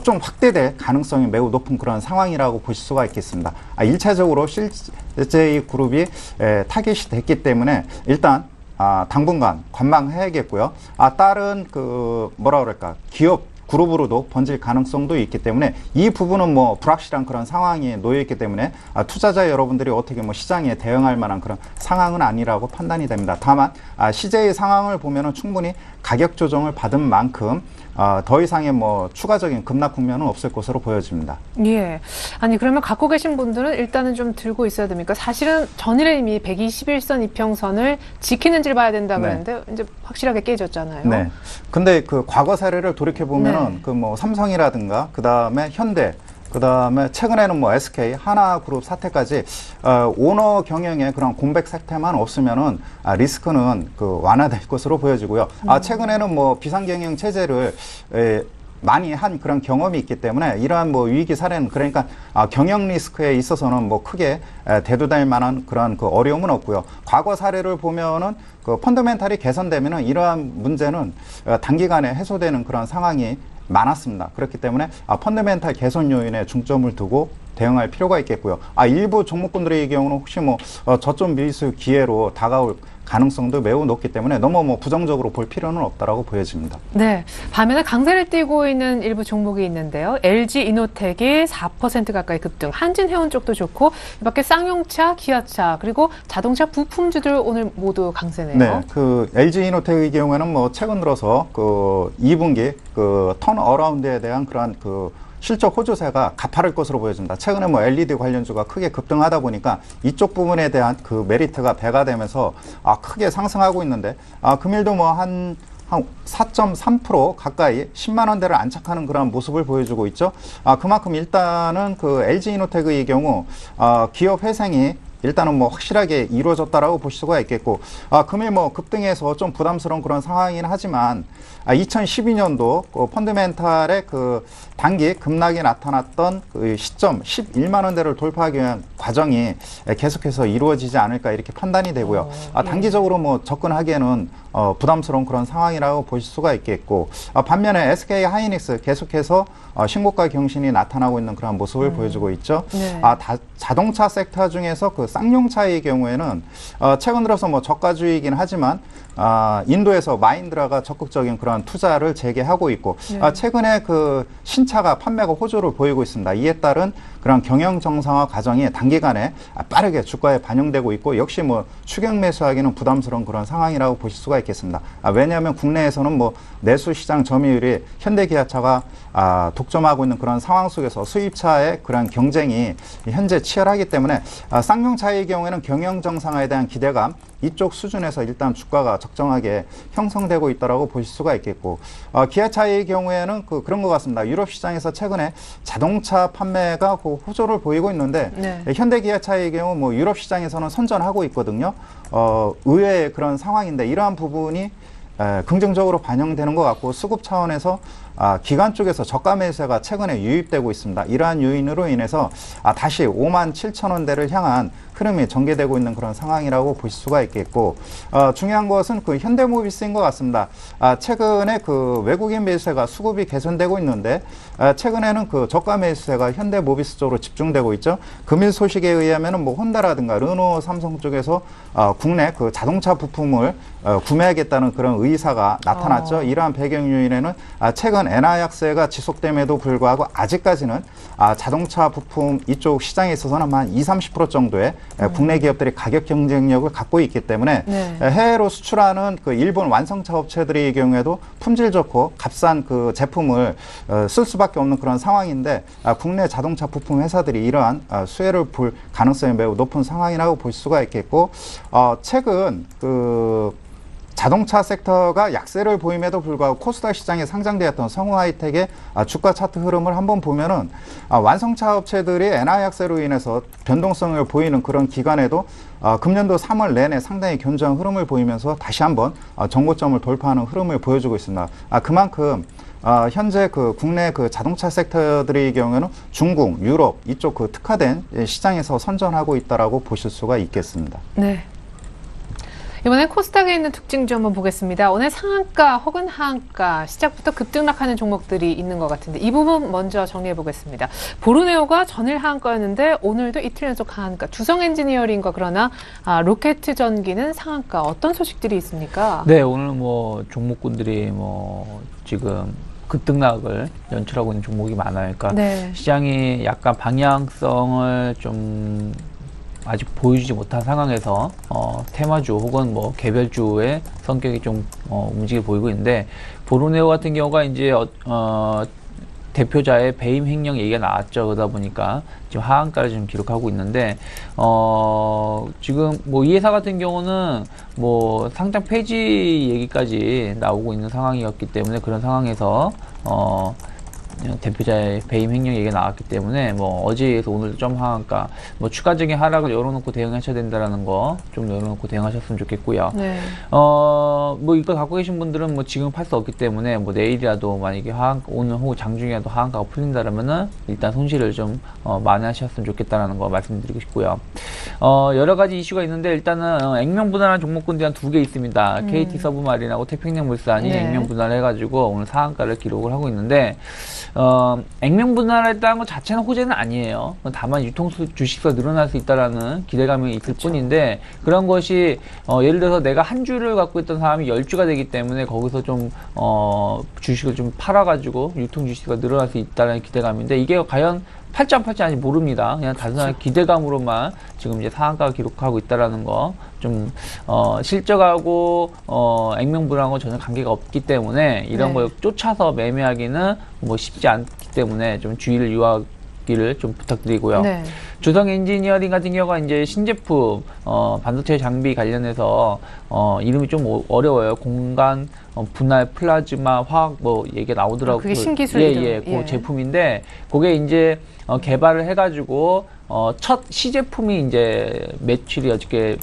Speaker 3: 좀 확대될 가능성이 매우 높은 그런 상황이라고 보실 수가 있겠습니다. 1차적으로 CJ 그룹이 타겟이 됐기 때문에 일단 당분간 관망해야겠고요. 다른 그 뭐라 그럴까, 기업 그룹으로도 번질 가능성도 있기 때문에 이 부분은 뭐 불확실한 그런 상황이 놓여 있기 때문에 투자자 여러분들이 어떻게 뭐 시장에 대응할 만한 그런 상황은 아니라고 판단이 됩니다. 다만 CJ 상황을 보면은 충분히 가격 조정을 받은 만큼 더 이상의 뭐 추가적인 급락 국면은 없을 것으로 보여집니다.
Speaker 1: 예. 아니, 그러면 갖고 계신 분들은 일단은 좀 들고 있어야 됩니까? 사실은 전일에 이미 121선 이평선을 지키는지를 봐야 된다 그랬는데 이제 확실하게 깨졌잖아요.
Speaker 3: 네. 근데 그 과거 사례를 돌이켜 보면은
Speaker 1: 네.
Speaker 3: 그 뭐 삼성이라든가 그다음에 현대, 그다음에 최근에는 뭐 SK, 하나그룹 사태까지 오너 경영의 그런 공백 사태만 없으면은 리스크는 그 완화될 것으로 보여지고요. 최근에는 뭐 비상경영 체제를 많이 한 그런 경험이 있기 때문에 이러한 뭐 위기 사례는, 그러니까 경영 리스크에 있어서는 뭐 크게 대두될 만한 그런 그 어려움은 없고요. 과거 사례를 보면은 그 펀더멘탈이 개선되면은 이러한 문제는 단기간에 해소되는 그런 상황이 많았습니다. 그렇기 때문에 펀더멘탈 개선 요인에 중점을 두고 대응할 필요가 있겠고요. 일부 종목군들의 경우는 혹시 뭐 저점 밀수 기회로 다가올 가능성도 매우 높기 때문에 너무 뭐 부정적으로 볼 필요는 없다라고 보여집니다.
Speaker 1: 네. 반면에 강세를 띠고 있는 일부 종목이 있는데요. LG 이노텍이 4% 가까이 급등, 한진해운 쪽도 좋고, 이 밖에 쌍용차, 기아차, 그리고 자동차 부품주들 오늘 모두 강세네요.
Speaker 3: 네. 그 LG 이노텍의 경우에는 뭐 최근 들어서 그 2분기 그 턴어라운드에 대한 그러한 그 실적 호조세가 가파를 것으로 보여집니다. 최근에 뭐 LED 관련주가 크게 급등하다 보니까 이쪽 부분에 대한 그 메리트가 배가 되면서 크게 상승하고 있는데, 금일도 뭐 한 4.3% 가까이 10만 원대를 안착하는 그런 모습을 보여주고 있죠. 그만큼 일단은 그 LG 이노텍의 경우 기업 회생이 일단은 뭐 확실하게 이루어졌다라고 볼 수가 있겠고, 금일 뭐 급등해서 좀 부담스러운 그런 상황이긴 하지만 2012년도 그 펀드멘탈의 그 단기 급락이 나타났던 그 시점 11만 원대를 돌파하기 위한 과정이 계속해서 이루어지지 않을까 이렇게 판단이 되고요. 단기적으로 뭐 접근하기에는 부담스러운 그런 상황이라고 보실 수가 있겠고, 반면에 SK 하이닉스 계속해서 신고가 경신이 나타나고 있는 그런 모습을 보여주고 있죠.
Speaker 1: 네.
Speaker 3: 자동차 섹터 중에서 그 쌍용차의 경우에는 최근 들어서 뭐 저가주의이긴 하지만 인도에서 마인드라가 적극적인 그런 투자를 재개하고 있고,
Speaker 1: 네.
Speaker 3: 최근에 그 신차가 판매가 호조를 보이고 있습니다. 이에 따른 그런 경영 정상화 과정이 단기간에 빠르게 주가에 반영되고 있고, 역시 뭐 추격 매수하기는 부담스러운 그런 상황이라고 보실 수가 있겠습니다. 왜냐하면 국내에서는 뭐 내수 시장 점유율이 현대기아차가 독점하고 있는 그런 상황 속에서 수입차의 그런 경쟁이 현재 치열하기 때문에 쌍용차의 경우에는 경영 정상화에 대한 기대감, 이쪽 수준에서 일단 주가가 적정하게 형성되고 있다고 보실 수가 있겠고, 기아차의 경우에는 그런 것 같습니다. 유럽 시장에서 최근에 자동차 판매가 호조를 보이고 있는데,
Speaker 1: 네.
Speaker 3: 현대기아차의 경우 뭐 유럽 시장에서는 선전하고 있거든요. 의외의 그런 상황인데, 이러한 부분이 긍정적으로 반영되는 것 같고, 수급 차원에서 기관 쪽에서 저가 매수세가 최근에 유입되고 있습니다. 이러한 요인으로 인해서 다시 57,000원대를 향한 흐름이 전개되고 있는 그런 상황이라고 볼 수가 있겠고, 중요한 것은 그 현대모비스인 것 같습니다. 최근에 그 외국인 매수세가 수급이 개선되고 있는데, 최근에는 그 저가 매수세가 현대모비스 쪽으로 집중되고 있죠. 금일 소식에 의하면은 뭐 혼다라든가 르노, 삼성 쪽에서 국내 그 자동차 부품을 구매하겠다는 그런 의사가 나타났죠. 이러한 배경 요인에는 최근 엔화 약세가 지속됨에도 불구하고 아직까지는 자동차 부품 이쪽 시장에 있어서는 한 20-30% 정도의 국내 기업들이 가격 경쟁력을 갖고 있기 때문에
Speaker 1: 네.
Speaker 3: 해외로 수출하는 그 일본 완성차 업체들의 경우에도 품질 좋고 값싼 그 제품을 쓸 수밖에 없는 그런 상황인데, 국내 자동차 부품 회사들이 이러한 수혜를 볼 가능성이 매우 높은 상황이라고 볼 수가 있겠고, 최근 그 자동차 섹터가 약세를 보임에도 불구하고 코스닥 시장에 상장되었던 성우 하이텍의 주가 차트 흐름을 한번 보면은 완성차 업체들이 엔화 약세로 인해서 변동성을 보이는 그런 기간에도 금년도 3월 내내 상당히 견조한 흐름을 보이면서 다시 한번 정고점을 돌파하는 흐름을 보여주고 있습니다. 그만큼 현재 그 국내 그 자동차 섹터들의 경우에는 중국, 유럽 이쪽 그 특화된 시장에서 선전하고 있다라고 보실 수가 있겠습니다.
Speaker 1: 네. 이번엔 코스닥에 있는 특징 좀 한번 보겠습니다. 오늘 상한가 혹은 하한가 시작부터 급등락하는 종목들이 있는 것 같은데 이 부분 먼저 정리해 보겠습니다. 보르네오가 전일 하한가였는데 오늘도 이틀 연속 하한가. 두성 엔지니어링과 그러나 로켓 전기는 상한가. 어떤 소식들이 있습니까?
Speaker 4: 네, 오늘 뭐 종목군들이 뭐 지금 급등락을 연출하고 있는 종목이 많아요. 그러니까
Speaker 1: 네.
Speaker 4: 시장이 약간 방향성을 좀 아직 보여주지 못한 상황에서 테마주 혹은 뭐 개별주의 성격이 좀 움직여 보이고 있는데, 보르네오 같은 경우가 이제 대표자의 배임 횡령 얘기가 나왔죠. 그러다 보니까 지금 하한가를 지금 기록하고 있는데, 지금 뭐 이 회사 같은 경우는 뭐 상장 폐지 얘기까지 나오고 있는 상황이었기 때문에, 그런 상황에서 대표자의 배임 횡령 얘기가 나왔기 때문에 뭐 어제에 의해서 오늘도 좀 하한가, 뭐 추가적인 하락을 열어놓고 대응하셔야 된다라는 거 좀 열어놓고 대응하셨으면 좋겠고요.
Speaker 1: 네.
Speaker 4: 뭐 이거 갖고 계신 분들은 뭐 지금 팔 수 없기 때문에 뭐 내일이라도 만약에 오늘 혹은 장중이라도 하한가가 풀린다라면은 일단 손실을 좀 만회하셨으면 좋겠다라는 거 말씀드리고 싶고요. 여러 가지 이슈가 있는데 일단은 액면 분할한 종목군들이 한 2개 있습니다. KT 서브마린하고 태평양물산이
Speaker 1: 네.
Speaker 4: 액면 분할을 해가지고 오늘 상한가를 기록을 하고 있는데, 액면 분할했다는 것 자체는 호재는 아니에요. 다만 유통 주식수가 늘어날 수 있다라는 기대감이 있을 뿐인데, 그런 것이 예를 들어서 내가 한 주를 갖고 있던 사람이 10주가 되기 때문에 거기서 좀 주식을 좀 팔아가지고 유통 주식수가 늘어날 수 있다는 기대감인데, 이게 과연 팔지 안 팔지 아직 모릅니다. 그냥 단순한 기대감으로만 지금 이제 상한가를 기록하고 있다라는 거, 좀 실적하고 액면 분할하고 전혀 관계가 없기 때문에 이런
Speaker 1: 네.
Speaker 4: 걸 쫓아서 매매하기는 뭐 쉽지 않기 때문에 좀 주의를 유하기를 좀 부탁드리고요.
Speaker 1: 네.
Speaker 4: 두성 엔지니어링 같은 경우가 이제 신제품 반도체 장비 관련해서 이름이 좀 어려워요. 공간 분할 플라즈마 화학 뭐 얘기가 나오더라고요.
Speaker 1: 그게 신기술 이름.
Speaker 4: 예, 그 제품인데 그게 이제 개발을 해가지고 첫 시제품이 이제 매출이 어저께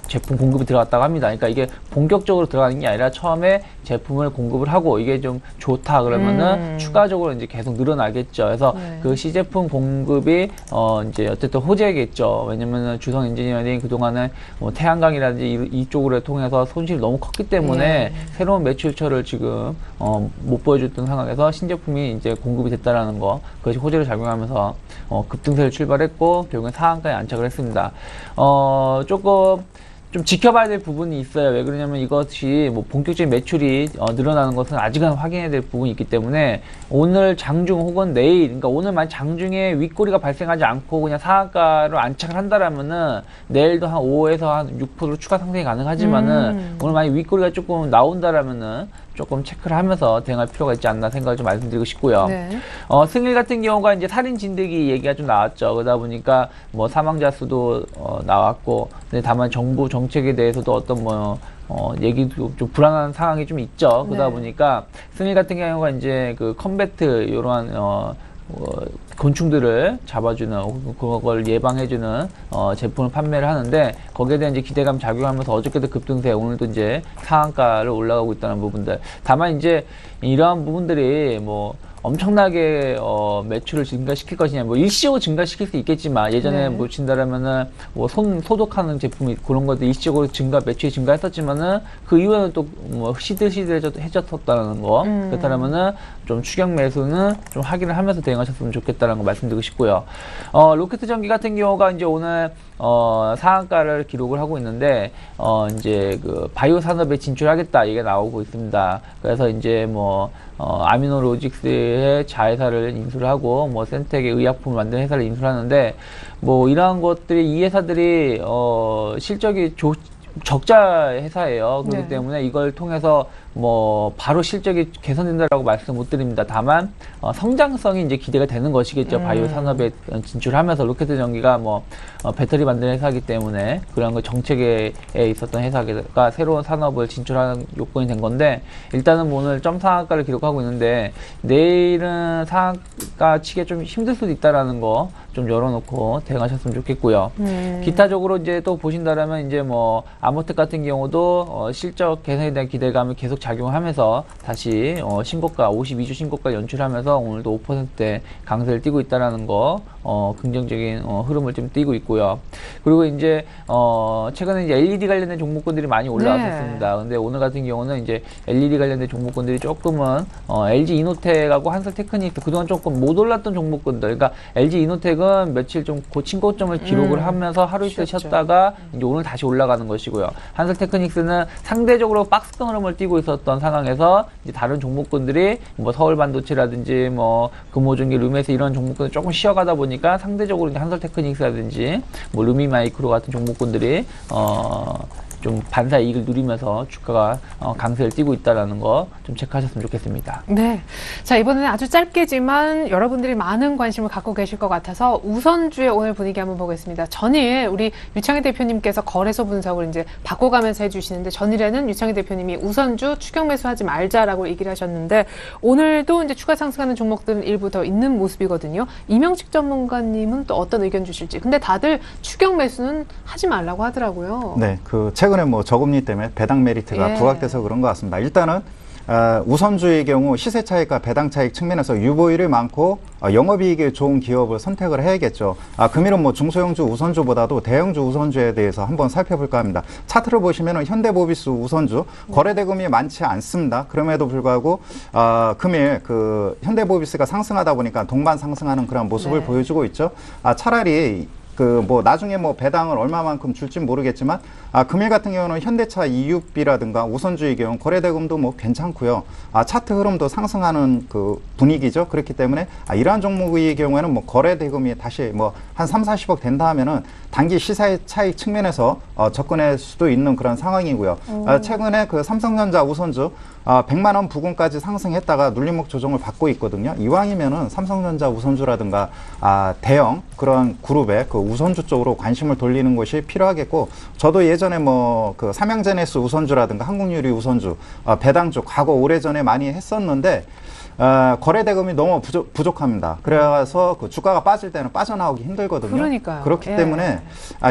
Speaker 4: 제품 공급이 들어갔다고 합니다. 그러니까 이게 본격적으로 들어가는 게 아니라 처음에 제품을 공급을 하고 이게 좀 좋다 그러면은 추가적으로 이제 계속 늘어나겠죠. 그래서
Speaker 1: 네.
Speaker 4: 그 시제품 공급이 이제 어쨌든 호재겠죠. 왜냐면은 주성 엔지니어링 그동안은 뭐 태양광이라든지 이쪽으로 통해서 손실이 너무 컸기 때문에
Speaker 1: 네.
Speaker 4: 새로운 매출처를 지금 못 보여줬던 상황에서 신제품이 이제 공급이 됐다라는 거, 그것이 호재를 작용하면서 급등세를 출발했고 결국엔 상한가에 안착을 했습니다. 조금 좀 지켜봐야 될 부분이 있어요. 왜 그러냐면 이것이 뭐 본격적인 매출이 늘어나는 것은 아직은 확인해야 될 부분이 있기 때문에 오늘 장중 혹은 내일, 그러니까 오늘 만약 장중에 윗꼬리가 발생하지 않고 그냥 상한가로 안착을 한다라면은 내일도 한 5에서 한 6% 추가 상승이 가능하지만은 오늘 만약 윗꼬리가 조금 나온다라면은 조금 체크를 하면서 대응할 필요가 있지 않나 생각을 좀 말씀드리고 싶고요.
Speaker 1: 네.
Speaker 4: 승일 같은 경우가 이제 살인 진드기 얘기가 좀 나왔죠. 그러다 보니까 뭐 사망자 수도 나왔고, 근데 다만 정부 정책에 대해서도 어떤 얘기도 좀 불안한 상황이 좀 있죠. 그러다
Speaker 1: 네.
Speaker 4: 보니까 승일 같은 경우가 이제 그 컨베트 이러한 곤충들을 잡아주는 그걸 예방해주는 제품을 판매를 하는데 거기에 대한 이제 기대감 작용하면서 어저께도 급등세, 오늘도 이제 상한가를 올라가고 있다는 부분들. 다만 이제 이러한 부분들이 뭐 엄청나게 매출을 증가시킬 것이냐, 뭐 일시적으로 증가시킬 수 있겠지만 예전에
Speaker 1: 네.
Speaker 4: 뭐 진다라면은 뭐 손 소독하는 제품이 그런 것들 일시적으로 매출이 증가했었지만은 그 이후에는 또 뭐 시들시들해졌다는 거. 그렇다면은 좀 추격 매수는 좀 확인을 하면서 대응하셨으면 좋겠다는 거 말씀드리고 싶고요. 로켓전기 같은 경우가 이제 오늘 상한가를 기록을 하고 있는데 이제 그 바이오 산업에 진출하겠다 얘기가 나오고 있습니다. 그래서 이제 뭐 아미노로직스의 자회사를 인수를 하고 뭐 센텍의 의약품을 만드는 회사를 인수를 하는데 뭐 이러한 것들이 이 회사들이 실적이 적자 회사예요. 그렇기
Speaker 1: 네.
Speaker 4: 때문에 이걸 통해서 뭐 바로 실적이 개선된다라고 말씀 못 드립니다. 다만 성장성이 이제 기대가 되는 것이겠죠. 바이오 산업에 진출하면서 로켓전기가 뭐 배터리 만드는 회사이기 때문에 그런 거 정책에 있었던 회사가 새로운 산업을 진출하는 요건이 된 건데 일단은 뭐 오늘 점 상한가를 기록하고 있는데 내일은 상한가 치기 좀 힘들 수도 있다라는 거 좀 열어놓고 대응하셨으면 좋겠고요. 기타적으로 이제 또 보신다라면 이제 뭐 아모텍 같은 경우도 실적 개선에 대한 기대감을 계속 작용하면서 다시 신고가 52주 신고가 연출하면서 오늘도 5%대 강세를 띄고 있다라는 거 긍정적인 흐름을 좀 띄고 있고요. 그리고 이제 최근에 이제 LED 관련된 종목군들이 많이 올라왔었습니다. 근데 오늘 같은 경우는 이제 LED 관련된 종목군들이 조금은 LG 이노텍하고 한솔테크닉스 그동안 조금 못 올랐던 종목군들, 그러니까 LG 이노텍은 며칠 좀 고침고점을 기록을 하면서 하루 이틀 쉬었다가 이제 오늘 다시 올라가는 것이고요. 한솔테크닉스는 상대적으로 박스권 흐름을 띄고 있었던 상황에서 이제 다른 종목군들이 뭐 서울반도체라든지 뭐 금호전기, 루메스 이런 종목군들 조금 쉬어가다 보니까 상대적으로 이제 한솔테크닉스라든지 뭐 루미마이크로 같은 종목군들이 좀 반사 이익을 누리면서 주가가 강세를 띠고 있다는 거 좀 체크하셨으면 좋겠습니다.
Speaker 1: 네. 자, 이번에는 아주 짧게지만 여러분들이 많은 관심을 갖고 계실 것 같아서 우선주의 오늘 분위기 한번 보겠습니다. 전일 우리 유창희 대표님께서 거래소 분석을 이제 바꿔가면서 해주시는데 전일에는 유창희 대표님이 우선주 추격 매수하지 말자라고 얘기를 하셨는데 오늘도 이제 추가 상승하는 종목들은 일부 더 있는 모습이거든요. 이명식 전문가님은 또 어떤 의견 주실지. 근데 다들 추격 매수는 하지 말라고 하더라고요.
Speaker 3: 네, 최근에 뭐 저금리 때문에 배당 메리트가 부각돼서 그런 것 같습니다. 일단은 우선주의 경우 시세 차익과 배당 차익 측면에서 유보율이 많고 영업이익이 좋은 기업을 선택을 해야겠죠. 금일은 뭐 중소형주 우선주보다도 대형주 우선주에 대해서 한번 살펴볼까 합니다. 차트를 보시면은 현대모비스 우선주 거래대금이 많지 않습니다. 그럼에도 불구하고 금일 그 현대모비스가 상승하다 보니까 동반 상승하는 그런 모습을 보여주고 있죠. 차라리 뭐 나중에 뭐 배당을 얼마만큼 줄진 모르겠지만 금일 같은 경우는 현대차 EUB라든가 우선주의 경우 거래대금도 뭐 괜찮고요. 차트 흐름도 상승하는 그 분위기죠. 그렇기 때문에 이러한 종목의 경우에는 뭐 거래대금이 다시 뭐 한 3, 40억 된다 하면은 단기 시세 차익 측면에서 접근할 수도 있는 그런 상황이고요. 최근에 그 삼성전자 우선주 100만 원 부근까지 상승했다가 눌림목 조정을 받고 있거든요. 이왕이면은 삼성전자 우선주라든가 대형 그런 그룹의 그 우선주 쪽으로 관심을 돌리는 것이 필요하겠고, 저도 예전에 뭐 그 삼양제네스 우선주라든가 한국유리 우선주 배당주 과거 오래전에 많이 했었는데 거래대금이 너무 부족합니다. 그래서 그 주가가 빠질 때는 빠져나오기 힘들거든요.
Speaker 1: 그러니까요.
Speaker 3: 그렇기 때문에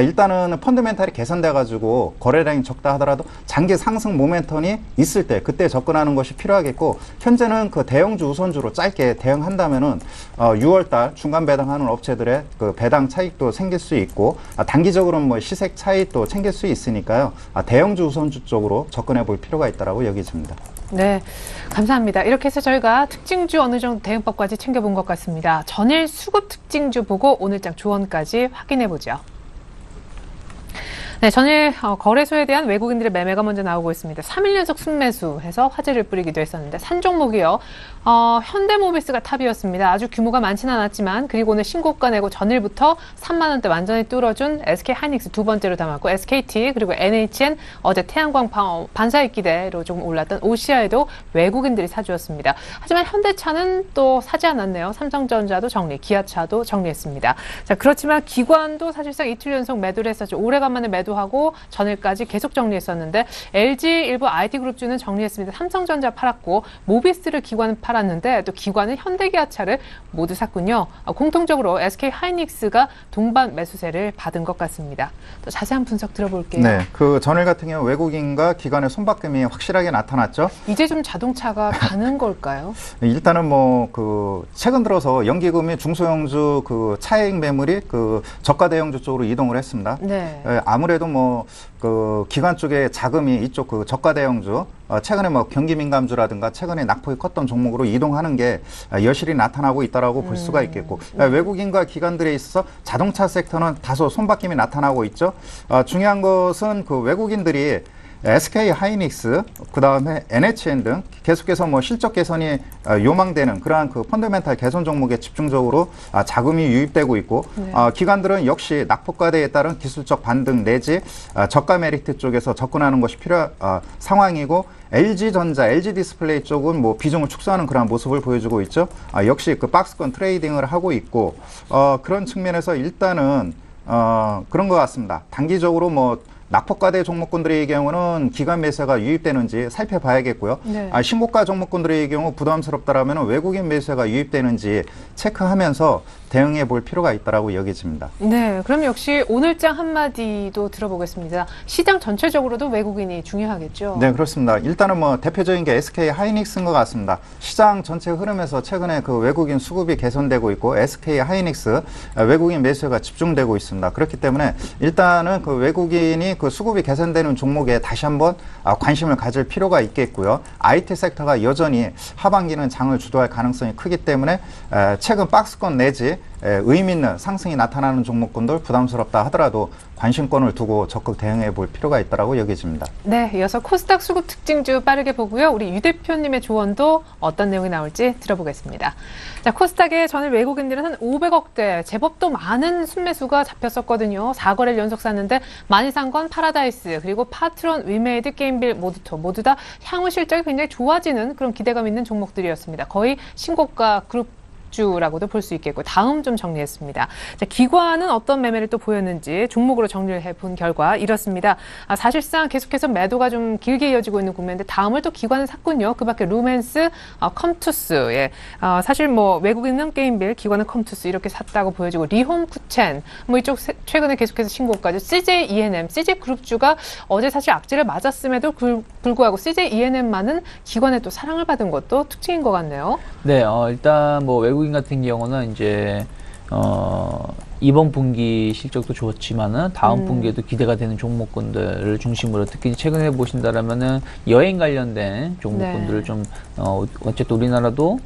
Speaker 3: 일단은 펀드멘탈이 개선돼 가지고 거래량이 적다 하더라도 장기 상승 모멘텀이 있을 때 그때 접근하는 것이 필요하겠고, 현재는 그 대형주 우선주로 짧게 대응한다면은 6월달 중간 배당하는 업체들의 그 배당 차익도 생길 수 있고 단기적으로는 뭐 시색 차익도 챙길 수 있으니까요. 대형주 우선주 쪽으로 접근해 볼 필요가 있다라고 여겨집니다.
Speaker 1: 네, 감사합니다. 이렇게 해서 저희가 특징주 어느 정도 대응법까지 챙겨본 것 같습니다. 전일 수급 특징주 보고 오늘장 조언까지 확인해보죠. 네, 전일 거래소에 대한 외국인들의 매매가 먼저 나오고 있습니다. 3일 연속 순매수해서 화제를 뿌리기도 했었는데 산 종목이요. 현대모비스가 탑이었습니다. 아주 규모가 많지는 않았지만 그리고 오늘 신고가 내고 전일부터 3만 원대 완전히 뚫어준 SK하이닉스 두 번째로 담았고 SKT 그리고 NHN 어제 태양광 반사익 기대로 조금 올랐던 OCI도 외국인들이 사주었습니다. 하지만 현대차는 또 사지 않았네요. 삼성전자도 정리, 기아차도 정리했습니다. 자, 그렇지만 기관도 사실상 이틀 연속 매도를 했었죠. 오래간만에 매도 매도하고 전일까지 계속 정리했었는데 LG 일부 IT그룹주는 정리했습니다. 삼성전자 팔았고 모비스를 기관은 팔았는데 또 기관은 현대기아차를 모두 샀군요. 공통적으로 SK하이닉스가 동반 매수세를 받은 것 같습니다. 더 자세한 분석 들어볼게요.
Speaker 3: 네, 그 전일 같은 경우 외국인과 기관의 손바뀜이 확실하게 나타났죠.
Speaker 1: 이제 좀 자동차가 가는 걸까요?
Speaker 3: 일단은 뭐 그 최근 들어서 연기금이 중소형주 그 차익 매물이 그 저가 대형주 쪽으로 이동을 했습니다.
Speaker 1: 네.
Speaker 3: 아무래도 뭐 그 기관 쪽에 자금이 이쪽 그 저가 대형주 최근에 뭐 경기 민감주라든가 최근에 낙폭이 컸던 종목으로 이동하는 게 여실히 나타나고 있다라고 볼 수가 있겠고 외국인과 기관들에 있어서 자동차 섹터는 다소 손바뀜이 나타나고 있죠. 중요한 것은 그 외국인들이 SK 하이닉스, 그 다음에 NHN 등 계속해서 뭐 실적 개선이 요망되는 그러한 그 펀더멘탈 개선 종목에 집중적으로 자금이 유입되고 있고,
Speaker 1: 네.
Speaker 3: 기관들은 역시 낙폭과대에 따른 기술적 반등 내지 저가 메리트 쪽에서 접근하는 것이 필요한 상황이고, LG전자, LG디스플레이 쪽은 뭐 비중을 축소하는 그런 모습을 보여주고 있죠. 역시 그 박스권 트레이딩을 하고 있고, 그런 측면에서 일단은 그런 것 같습니다. 단기적으로 뭐 낙폭과대 종목군들의 경우는 기관 매수가 유입되는지 살펴봐야겠고요.
Speaker 1: 네.
Speaker 3: 신고가 종목군들의 경우 부담스럽다라면 외국인 매수가 유입되는지 체크하면서 대응해 볼 필요가 있다라고 여겨집니다.
Speaker 1: 네, 그럼 역시 오늘장 한마디도 들어보겠습니다. 시장 전체적으로도 외국인이 중요하겠죠?
Speaker 3: 네, 그렇습니다. 일단은 뭐 대표적인 게 SK 하이닉스인 것 같습니다. 시장 전체 흐름에서 최근에 그 외국인 수급이 개선되고 있고 SK 하이닉스 외국인 매수가 집중되고 있습니다. 그렇기 때문에 일단은 그 외국인이 그 수급이 개선되는 종목에 다시 한번 관심을 가질 필요가 있겠고요. IT 섹터가 여전히 하반기는 장을 주도할 가능성이 크기 때문에 최근 박스권 내지 의미 있는 상승이 나타나는 종목군들 부담스럽다 하더라도 관심권을 두고 적극 대응해 볼 필요가 있다고 여겨집니다.
Speaker 1: 네, 이어서 코스닥 수급 특징주 빠르게 보고요. 우리 유 대표님의 조언도 어떤 내용이 나올지 들어보겠습니다. 자, 코스닥에 전일 외국인들은 한 500억대, 제법 또 많은 순매수가 잡혔었거든요. 4거래를 연속 샀는데 많이 산 건 파라다이스, 그리고 파트론, 위메이드, 게임빌, 모두토 모두 다 향후 실적이 굉장히 좋아지는 그런 기대감 있는 종목들이었습니다. 거의 신고가 그룹 주라고도 볼 수 있겠고, 다음 좀 정리했습니다. 자, 기관은 어떤 매매를 또 보였는지 종목으로 정리를 해본 결과 이렇습니다. 사실상 계속해서 매도가 좀 길게 이어지고 있는 국면인데 다음을 또 기관은 샀군요. 그 밖에 루멘스, 컴투스, 예. 사실 뭐 외국인은 게임빌, 기관은 컴투스 이렇게 샀다고 보여지고, 리홈 쿠첸, 뭐 이쪽 최근에 계속해서 신고까지 CJ ENM, CJ 그룹주가 어제 사실 악재를 맞았음에도 불구하고 CJ ENM만은 기관의 또 사랑을 받은 것도 특징인 것 같네요.
Speaker 4: 네, 일단 뭐 외국인 같은 경우는 이제 이번 분기 실적도 좋았지만은 다음 분기에도 기대가 되는 종목군들을 중심으로, 특히 최근에 보신다라면은 여행 관련된 종목군들을
Speaker 1: 네.
Speaker 4: 좀 어쨌든 우리나라도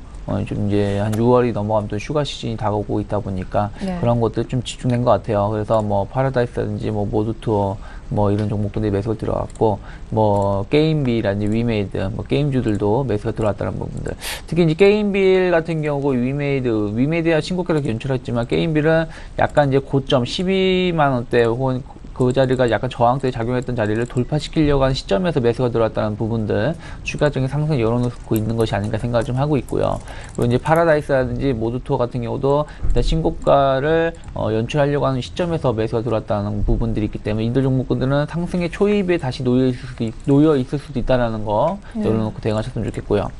Speaker 4: 좀 이제 한 6월이 넘어가면 또 휴가 시즌이 다가오고 있다 보니까
Speaker 1: 네.
Speaker 4: 그런 것들 좀 집중된 것 같아요. 그래서 뭐 파라다이스라든지 뭐 모두투어 뭐 이런 종목들이 매수가 들어갔고, 뭐 게임빌이라든지 위메이드, 뭐 게임주들도 매수가 들어왔다는 부분들. 특히 이제 게임빌 같은 경우 위메이드야 신고가를 연출했지만 게임빌은 약간 이제 고점 12만 원대 혹은 그 자리가 약간 저항대에 작용했던 자리를 돌파시키려고 하는 시점에서 매수가 들어왔다는 부분들, 추가적인 상승 열어놓고 있는 것이 아닌가 생각을 좀 하고 있고요. 그리고 이제 파라다이스라든지 모두투어 같은 경우도 일단 신고가를 연출하려고 하는 시점에서 매수가 들어왔다는 부분들이 있기 때문에 이들 종목들은 상승의 초입에 다시 놓여 있을 수도 있다는 거 열어놓고 대응하셨으면 좋겠고요.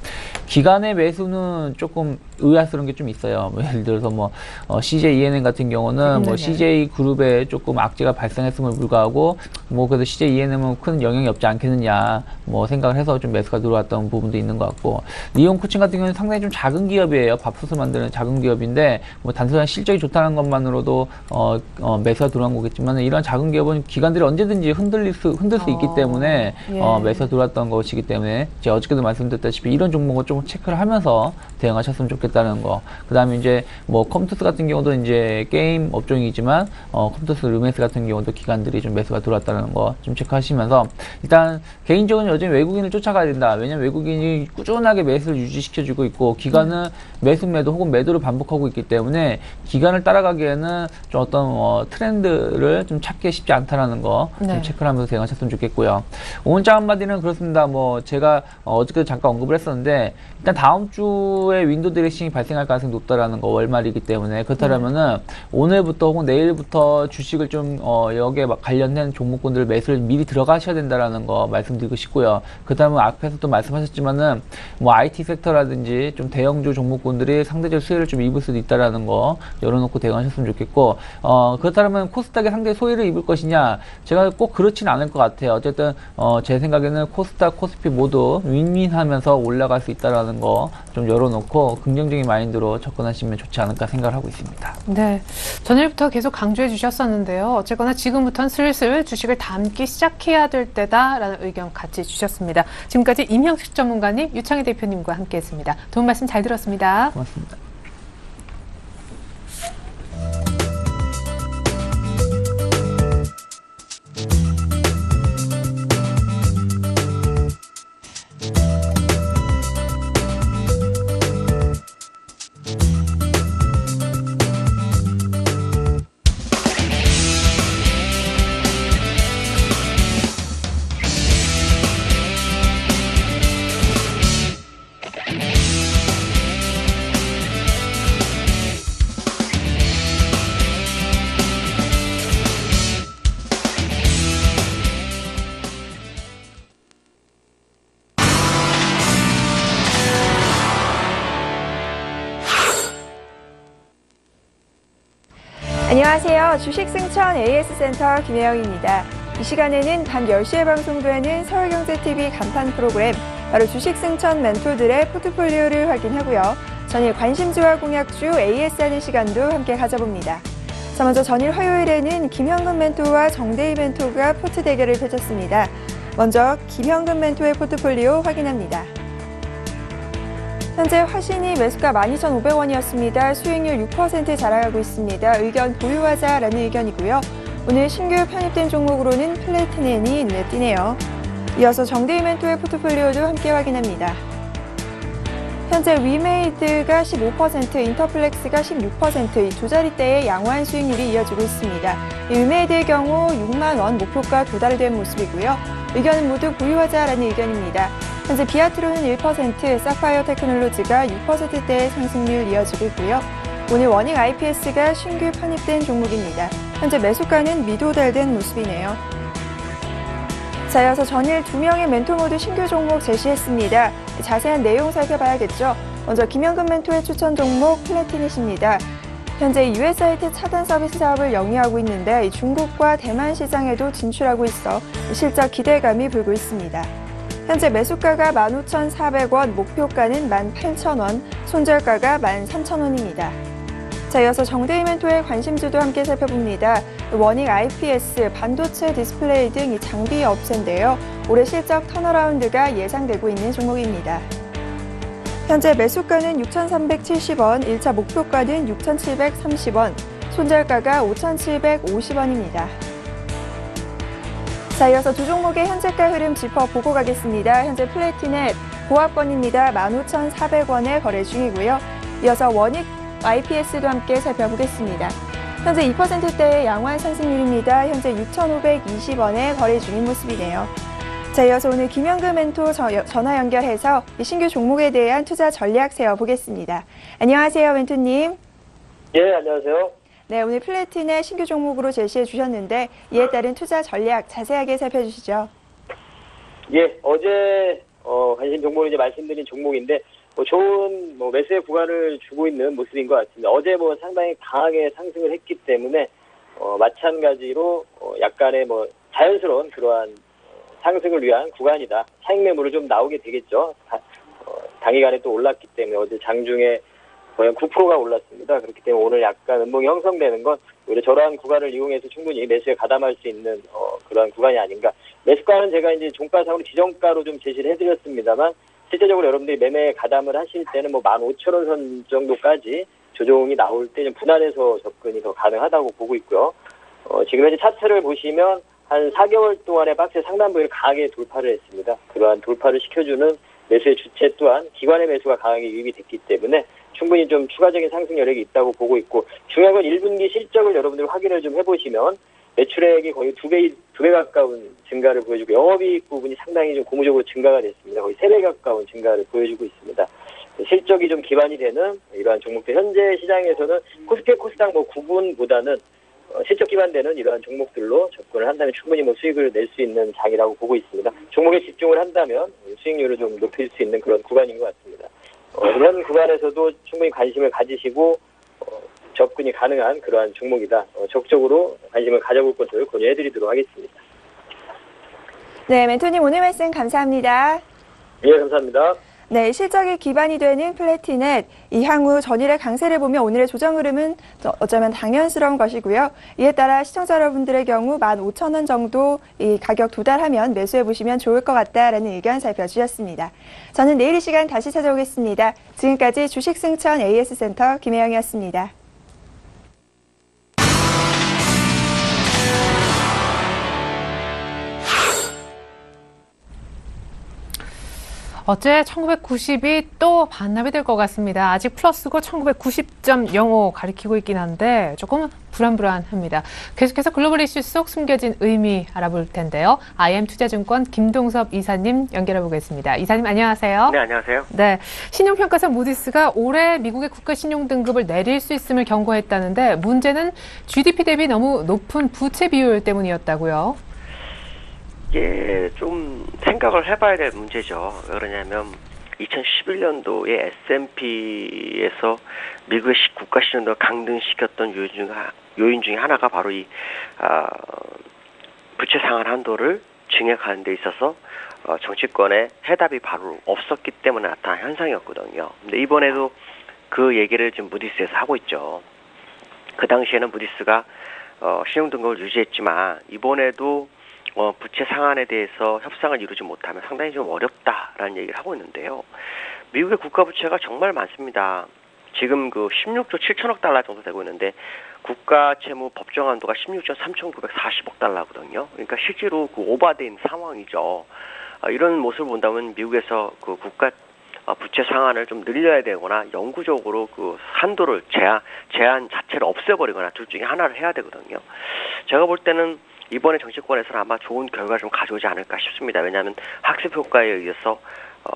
Speaker 4: 기간의 매수는 조금 의아스러운 게 좀 있어요. 뭐 예를 들어서 뭐 CJ ENM 같은 경우는 뭐 CJ 그룹에 조금 악재가 발생했음을 불구하고 뭐 그래도 CJ ENM은 큰 영향이 없지 않겠느냐 뭐 생각을 해서 좀 매수가 들어왔던 부분도 있는 것 같고, 리온 쿠친 같은 경우는 상당히 좀 작은 기업이에요. 밥솥을 만드는 작은 기업인데 뭐 단순한 실적이 좋다는 것만으로도 매수가 들어간 거겠지만, 이런 작은 기업은 기관들이 언제든지 흔들 수 있기 때문에 매수가 들어왔던 것이기 때문에 제가 어저께도 말씀드렸다시피 이런 종목을 좀 체크를 하면서 대응하셨으면 좋겠다는 거. 그 다음에 이제 뭐 컴투스 같은 경우도 이제 게임 업종이지만 컴투스 루멘스 같은 경우도 기관들이 좀 매수가 들어왔다는 거 좀 체크하시면서, 일단 개인적으로 여전히 외국인을 쫓아가야 된다. 왜냐면 외국인이 꾸준하게 매수를 유지시켜주고 있고 기관은 매도 혹은 매도를 반복하고 있기 때문에 기관을 따라가기에는 좀 어떤 트렌드를 좀 찾기 쉽지 않다라는 거 좀 체크를 하면서 대응하셨으면 좋겠고요. 오늘장 한마디는 그렇습니다. 뭐 제가 어저께도 잠깐 언급을 했었는데, 일단 다음 주에 윈도우 드레싱이 발생할 가능성이 높다라는 거 월말이기 때문에 그렇다면은 오늘부터 혹은 내일부터 주식을 좀 여기에 관련된 종목군들 매수를 미리 들어가셔야 된다라는 거 말씀드리고 싶고요. 그다음에 앞에서 또 말씀하셨지만은 뭐 IT 섹터라든지 좀 대형주 종목군들이 상대적 수혜를 좀 입을 수도 있다라는 거 열어놓고 대응하셨으면 좋겠고 그렇다면 코스닥이 상대 소외를 입을 것이냐 제가 꼭 그렇지는 않을 것 같아요. 어쨌든 제 생각에는 코스닥, 코스피 모두 윈윈하면서 올라갈 수 있다라는 거 좀 열어놓고 긍정적인 마인드로 접근하시면 좋지 않을까 생각을 하고 있습니다.
Speaker 1: 네, 전일부터 계속 강조해 주셨었는데요. 어쨌거나 지금부터는 슬슬 주식을 담기 시작해야 될 때다라는 의견 같이 주셨습니다. 지금까지 임형식 전문가님, 유창희 대표님과 함께했습니다. 도움 말씀 잘 들었습니다.
Speaker 4: 고맙습니다.
Speaker 7: 안녕하세요. 주식승천 AS센터 김혜영입니다. 이 시간에는 밤 10시에 방송되는 서울경제TV 간판 프로그램 바로 주식승천 멘토들의 포트폴리오를 확인하고요. 전일 관심주와 공약주 AS하는 시간도 함께 가져봅니다. 자, 먼저 전일 화요일에는 김현금 멘토와 정대희 멘토가 포트 대결을 펼쳤습니다. 먼저 김현금 멘토의 포트폴리오 확인합니다. 현재 화신이 매수가 12,500원이었습니다. 수익률 6% 자랑하고 있습니다. 의견 보유하자라는 의견이고요. 오늘 신규 편입된 종목으로는 플래티넨이 눈에 띄네요. 이어서 정대희 멘토의 포트폴리오도 함께 확인합니다. 현재 위메이드가 15%, 인터플렉스가 16%, 이 두 자릿대의 양호한 수익률이 이어지고 있습니다. 위메이드의 경우 6만 원 목표가 도달된 모습이고요. 의견은 모두 보유하자라는 의견입니다. 현재 비아트로는 1%, 사파이어 테크놀로지가 6%대의 상승률 이어지고 있고요. 오늘 워닝 IPS가 신규 편입된 종목입니다. 현재 매수가는 미도달된 모습이네요. 자, 이어서 전일 2명의 멘토 모두 신규 종목 제시했습니다. 자세한 내용 살펴봐야겠죠. 먼저 김현금 멘토의 추천 종목 플래티닛입니다. 현재 USIT 차단 서비스 사업을 영위하고 있는데 중국과 대만 시장에도 진출하고 있어 실적 기대감이 불고 있습니다. 현재 매수가가 15,400원, 목표가는 18,000원, 손절가가 13,000원입니다. 자, 이어서 정대희 멘토의 관심주도 함께 살펴봅니다. 워닝 IPS, 반도체 디스플레이 등 이 장비 업체인데요. 올해 실적 턴어라운드가 예상되고 있는 종목입니다. 현재 매수가는 6,370원, 1차 목표가는 6,730원, 손절가가 5,750원입니다. 자, 이어서 두 종목의 현재가 흐름 짚어보고 가겠습니다. 현재 플래티넷 보합권입니다. 15,400원에 거래 중이고요. 이어서 워닉 IPS도 함께 살펴보겠습니다. 현재 2%대의 양호한 상승률입니다. 현재 6,520원에 거래 중인 모습이네요. 자, 이어서 오늘 김현금 멘토 전화 연결해서 이 신규 종목에 대한 투자 전략 세워보겠습니다. 안녕하세요, 멘토님.
Speaker 8: 예, 안녕하세요.
Speaker 7: 네, 오늘 플래티넷 신규 종목으로 제시해 주셨는데 이에 따른 투자 전략 자세하게 살펴주시죠.
Speaker 8: 예, 어제 관심 종목을 이제 말씀드린 종목인데 좋은 매수의 구간을 주고 있는 모습인 것 같습니다. 어제 상당히 강하게 상승을 했기 때문에 마찬가지로 약간의 자연스러운 그러한 상승을 위한 구간이다. 차익 매물을 좀 나오게 되겠죠. 단기간에 또 올랐기 때문에 어제 장중에 거의 9%가 올랐습니다. 그렇기 때문에 오늘 약간 음봉이 형성되는 건 오히려 저러한 구간을 이용해서 충분히 매수에 가담할 수 있는 그러한 구간이 아닌가. 매수가는 제가 이제 종가상으로 지정가로 좀 제시를 해드렸습니다만 실제적으로 여러분들이 매매에 가담을 하실 때는 15,000원 선 정도까지 조정이 나올 때 좀 분할해서 접근이 더 가능하다고 보고 있고요. 지금 현재 차트를 보시면 한 4개월 동안의 박스 상단 부위를 강하게 돌파를 했습니다. 그러한 돌파를 시켜주는 매수의 주체 또한 기관의 매수가 강하게 유입이 됐기 때문에 충분히 좀 추가적인 상승 여력이 있다고 보고 있고 중요한 건 1분기 실적을 여러분들 확인을 좀 해보시면 매출액이 거의 두 배 가까운 증가를 보여주고 영업이익 부분이 상당히 좀 고무적으로 증가가 됐습니다. 거의 3배 가까운 증가를 보여주고 있습니다. 실적이 좀 기반이 되는 이러한 종목들, 현재 시장에서는 코스피 코스닥 뭐 구분보다는 실적 기반되는 이러한 종목들로 접근을 한다면 충분히 뭐 수익을 낼 수 있는 장이라고 보고 있습니다. 종목에 집중을 한다면 수익률을 좀 높일 수 있는 그런 구간인 것 같습니다. 이런 구간에서도 충분히 관심을 가지시고 접근이 가능한 그러한 종목이다. 적극적으로 관심을 가져볼 것을 권유해드리도록 하겠습니다.
Speaker 7: 네, 멘토님 오늘 말씀 감사합니다.
Speaker 8: 예, 감사합니다.
Speaker 7: 네, 실적이 기반이 되는 플래티넷, 이 향후 전일의 강세를 보며 오늘의 조정 흐름은 어쩌면 당연스러운 것이고요. 이에 따라 시청자 여러분들의 경우 15,000원 정도 이 가격 도달하면 매수해 보시면 좋을 것 같다라는 의견 살펴주셨습니다. 저는 내일 이 시간 다시 찾아오겠습니다. 지금까지 주식승천 AS센터 김혜영이었습니다.
Speaker 1: 어제 1990이 또 반납이 될 것 같습니다. 아직 플러스고 1990.05 가리키고 있긴 한데 조금 불안합니다. 계속해서 글로벌 이슈 속 숨겨진 의미 알아볼 텐데요. IM투자증권 김동섭 이사님 연결해 보겠습니다. 이사님 안녕하세요.
Speaker 9: 네, 안녕하세요.
Speaker 1: 네, 신용평가사 무디스가 올해 미국의 국가 신용 등급을 내릴 수 있음을 경고했다는데 문제는 GDP 대비 너무 높은 부채 비율 때문이었다고요.
Speaker 9: 이게 좀 생각을 해봐야 될 문제죠. 왜 그러냐면 2011년도에 S&P에서 미국의 국가 신용도를 강등시켰던 요인 중에 하나가 바로 이 부채 상한 한도를 증액하는 데 있어서 정치권의 해답이 바로 없었기 때문에 나타난 현상이었거든요. 근데 이번에도 그 얘기를 지금 무디스에서 하고 있죠. 그 당시에는 무디스가 신용 등급을 유지했지만 이번에도 부채 상한에 대해서 협상을 이루지 못하면 상당히 좀 어렵다라는 얘기를 하고 있는데요. 미국의 국가 부채가 정말 많습니다. 지금 그 16조 7천억 달러 정도 되고 있는데 국가 채무 법정 한도가 16조 3,940억 달러거든요. 그러니까 실제로 그 오버된 상황이죠. 이런 모습을 본다면 미국에서 그 국가 부채 상한을 좀 늘려야 되거나 영구적으로 그 한도를 제한 자체를 없애버리거나 둘 중에 하나를 해야 되거든요. 제가 볼 때는 이번에 정치권에서는 아마 좋은 결과를 좀 가져오지 않을까 싶습니다. 왜냐하면 학습 효과에 의해서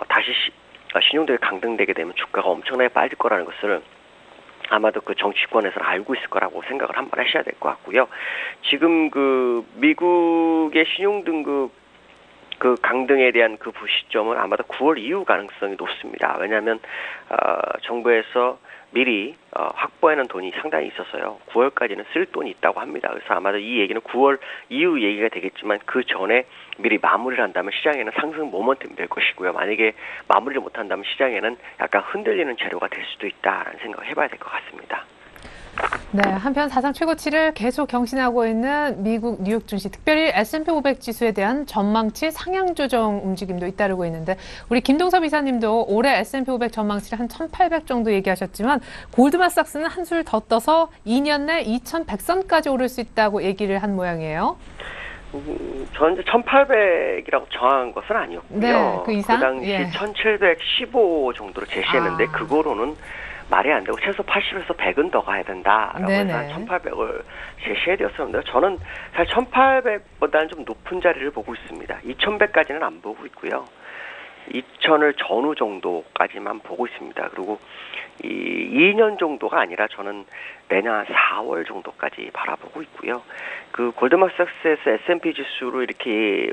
Speaker 9: 다시 신용도가 강등되게 되면 주가가 엄청나게 빠질 거라는 것을 아마도 그 정치권에서는 알고 있을 거라고 생각을 한번 하셔야 될 것 같고요. 지금 그 미국의 신용등급 그 강등에 대한 그 시점은 아마도 9월 이후 가능성이 높습니다. 왜냐하면 정부에서 미리 확보해놓은 돈이 상당히 있어서요. 9월까지는 쓸 돈이 있다고 합니다. 그래서 아마도 이 얘기는 9월 이후 얘기가 되겠지만 그 전에 미리 마무리를 한다면 시장에는 상승 모멘텀이 될 것이고요. 만약에 마무리를 못한다면 시장에는 약간 흔들리는 재료가 될 수도 있다라는 생각을 해봐야 될 것 같습니다.
Speaker 1: 네, 한편 사상 최고치를 계속 경신하고 있는 미국 뉴욕 증시, 특별히 S&P 500 지수에 대한 전망치 상향 조정 움직임도 잇따르고 있는데 우리 김동섭 이사님도 올해 S&P 500 전망치를 한 1,800 정도 얘기하셨지만 골드만삭스는 한술 더 떠서 2년 내 2,100선까지 오를 수 있다고 얘기를 한 모양이에요.
Speaker 9: 저는 이제 1,800이라고 정한 것은 아니었고요.
Speaker 1: 네, 그 이상?
Speaker 9: 그 당시
Speaker 1: 예.
Speaker 9: 1,715 정도로 제시했는데 그거로는 말이 안 되고 최소 80에서 100은 더 가야 된다라고 해서 1,800을 제시해드렸었는데요. 저는 사실 1,800보다는 좀 높은 자리를 보고 있습니다. 2,100까지는 안 보고 있고요. 2,000을 전후 정도까지만 보고 있습니다. 그리고 이 2년 정도가 아니라 저는 내년 4월 정도까지 바라보고 있고요. 그 골드만삭스에서 S&P 지수로 이렇게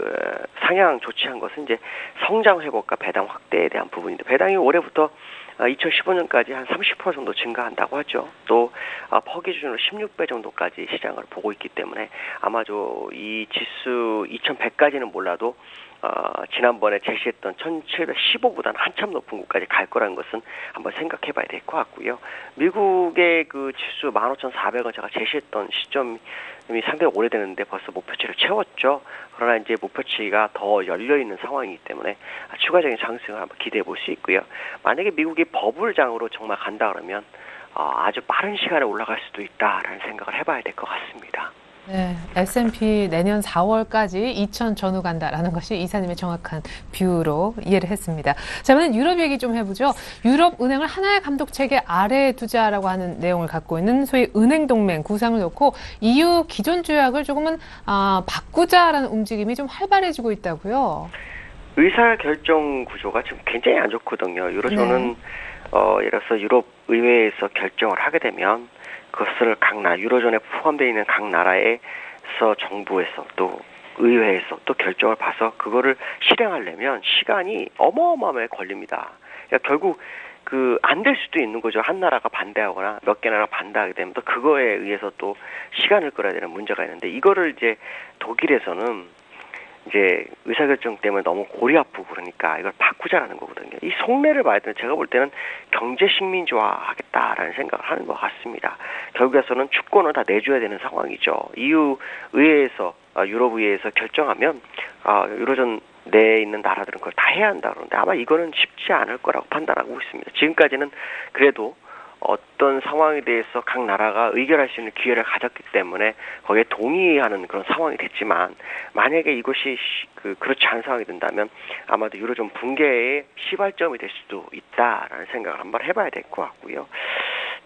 Speaker 9: 상향 조치한 것은 이제 성장 회복과 배당 확대에 대한 부분인데 배당이 올해부터 2015년까지 한 30% 정도 증가한다고 하죠. 또 퍼기 기준으로 16배 정도까지 시장을 보고 있기 때문에 아마도 이 지수 2100까지는 몰라도 지난번에 제시했던 1715보다는 한참 높은 곳까지 갈 거라는 것은 한번 생각해 봐야 될 것 같고요. 미국의 그 지수 15,400원 제가 제시했던 시점이 상당히 오래되는데 벌써 목표치를 채웠죠. 그러나 이제 목표치가 더 열려있는 상황이기 때문에 추가적인 상승을 한번 기대해 볼 수 있고요. 만약에 미국이 버블장으로 정말 간다 그러면 아주 빠른 시간에 올라갈 수도 있다라는 생각을 해봐야 될 것 같습니다.
Speaker 1: 네, S&P 내년 4월까지 2,000 전후 간다라는 것이 이사님의 정확한 뷰로 이해를 했습니다. 자, 이번엔 유럽 얘기 좀 해보죠. 유럽 은행을 하나의 감독 체계 아래에 두자라고 하는 내용을 갖고 있는 소위 은행 동맹 구상을 놓고 EU 기존 조약을 조금은 바꾸자라는 움직임이 좀 활발해지고 있다고요.
Speaker 9: 의사결정 구조가 지금 굉장히 안 좋거든요. 유로존은 예를 들어서 유럽 의회에서 결정을 하게 되면 그것을 유로존에 포함되어 있는 각 나라에서 정부에서 또 의회에서 또 결정을 봐서 그거를 실행하려면 시간이 어마어마하게 걸립니다. 그러니까 결국 안 될 수도 있는 거죠. 한 나라가 반대하거나 몇 개 나라가 반대하게 되면 또 그거에 의해서 또 시간을 끌어야 되는 문제가 있는데 이거를 이제 독일에서는 이제 의사결정 때문에 너무 골이 아프고 그러니까 이걸 바꾸자라는 거거든요. 이 속내를 봐야 되는 제가 볼 때는 경제 식민지화 하겠다라는 생각을 하는 것 같습니다. 결국에서는 주권을 다 내줘야 되는 상황이죠. EU 의회에서 유럽 의회에서 결정하면 유로존 내에 있는 나라들은 그걸 다 해야 한다 그러는데 아마 이거는 쉽지 않을 거라고 판단하고 있습니다. 지금까지는 그래도 어떤 상황에 대해서 각 나라가 의결할 수 있는 기회를 가졌기 때문에 거기에 동의하는 그런 상황이 됐지만 만약에 이것이 그렇지 않은 상황이 된다면 아마도 유로존 붕괴의 시발점이 될 수도 있다라는 생각을 한번 해봐야 될 것 같고요.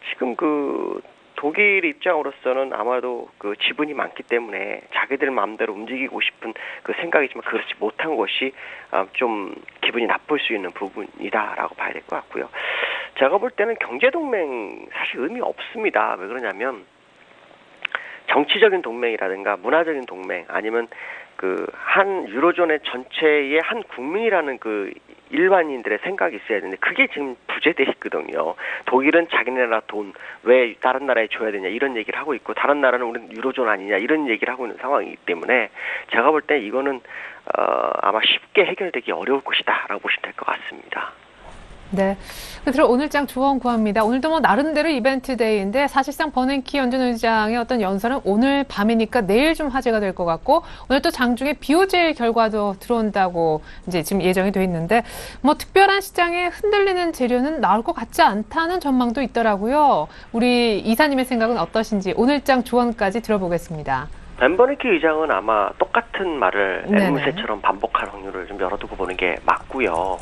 Speaker 9: 지금 독일 입장으로서는 아마도 지분이 많기 때문에 자기들 마음대로 움직이고 싶은 생각이지만 그렇지 못한 것이 좀 기분이 나쁠 수 있는 부분이다라고 봐야 될 것 같고요. 제가 볼 때는 경제동맹 사실 의미 없습니다. 왜 그러냐면 정치적인 동맹이라든가 문화적인 동맹 아니면 한 유로존의 전체의 한 국민이라는 일반인들의 생각이 있어야 되는데 그게 지금 부재돼 있거든요. 독일은 자기네 나라 돈 왜 다른 나라에 줘야 되냐 이런 얘기를 하고 있고 다른 나라는 우리는 유로존 아니냐 이런 얘기를 하고 있는 상황이기 때문에 제가 볼 때 이거는 아마 쉽게 해결되기 어려울 것이다라고 보시면 될 것 같습니다.
Speaker 1: 네. 끝으로 오늘장 조언 구합니다. 오늘도 나름대로 이벤트 데이인데 사실상 버냉키 연준 의장의 어떤 연설은 오늘 밤이니까 내일 좀 화제가 될 것 같고 오늘 또 장중에 BOJ 결과도 들어온다고 이제 지금 예정이 돼 있는데 특별한 시장에 흔들리는 재료는 나올 것 같지 않다는 전망도 있더라고요. 우리 이사님의 생각은 어떠신지 오늘장 조언까지 들어보겠습니다.
Speaker 9: 버냉키 의장은 아마 똑같은 말을 앵무새처럼 반복할 확률을 좀 열어두고 보는 게 맞고요.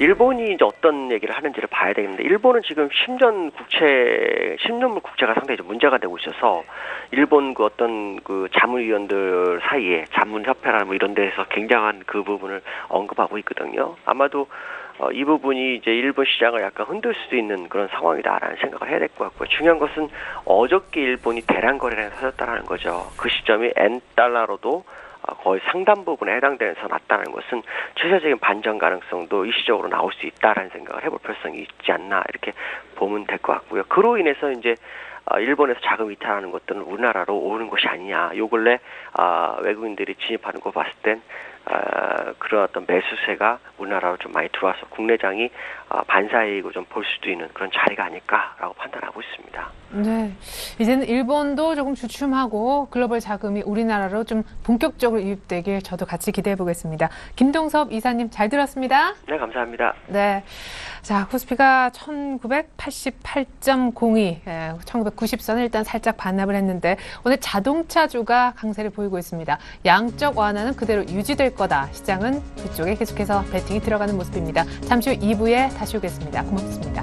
Speaker 9: 일본이 이제 어떤 얘기를 하는지를 봐야 되겠는데 일본은 지금 10년물 국채가 상당히 좀 문제가 되고 있어서 일본 어떤 자문위원들 사이에 자문협회나 이런 데에서 굉장한 그 부분을 언급하고 있거든요. 아마도 이 부분이 이제 일본 시장을 약간 흔들 수도 있는 그런 상황이다라는 생각을 해야 될 것 같고요. 중요한 것은 어저께 일본이 대량 거래량이 터졌다는 거죠. 그 시점이 엔달러로도 거의 상당 부분에 해당되면서 났다는 것은 추세적인 반전 가능성도 일시적으로 나올 수 있다라는 생각을 해볼 필요성이 있지 않나 이렇게 보면 될 것 같고요. 그로 인해서 이제 일본에서 자금 이탈하는 것들은 우리나라로 오는 것이 아니냐. 요 근래 외국인들이 진입하는 거 봤을 땐 그런 어떤 매수세가 우리나라로 좀 많이 들어와서 국내장이 반사이익을 좀 볼 수도 있는 그런 자리가 아닐까라고 판단하고 있습니다.
Speaker 1: 네, 이제는 일본도 조금 주춤하고 글로벌 자금이 우리나라로 좀 본격적으로 유입되길 저도 같이 기대해 보겠습니다. 김동섭 이사님 잘 들었습니다.
Speaker 9: 네, 감사합니다.
Speaker 1: 네, 자 코스피가 1988.02, 1990선을 일단 살짝 반납을 했는데 오늘 자동차주가 강세를 보이고 있습니다. 양적 완화는 그대로 유지될 거다. 시장은 그쪽에 계속해서 베팅이 들어가는 모습입니다. 잠시 후 2부에 다시 오겠습니다. 고맙습니다.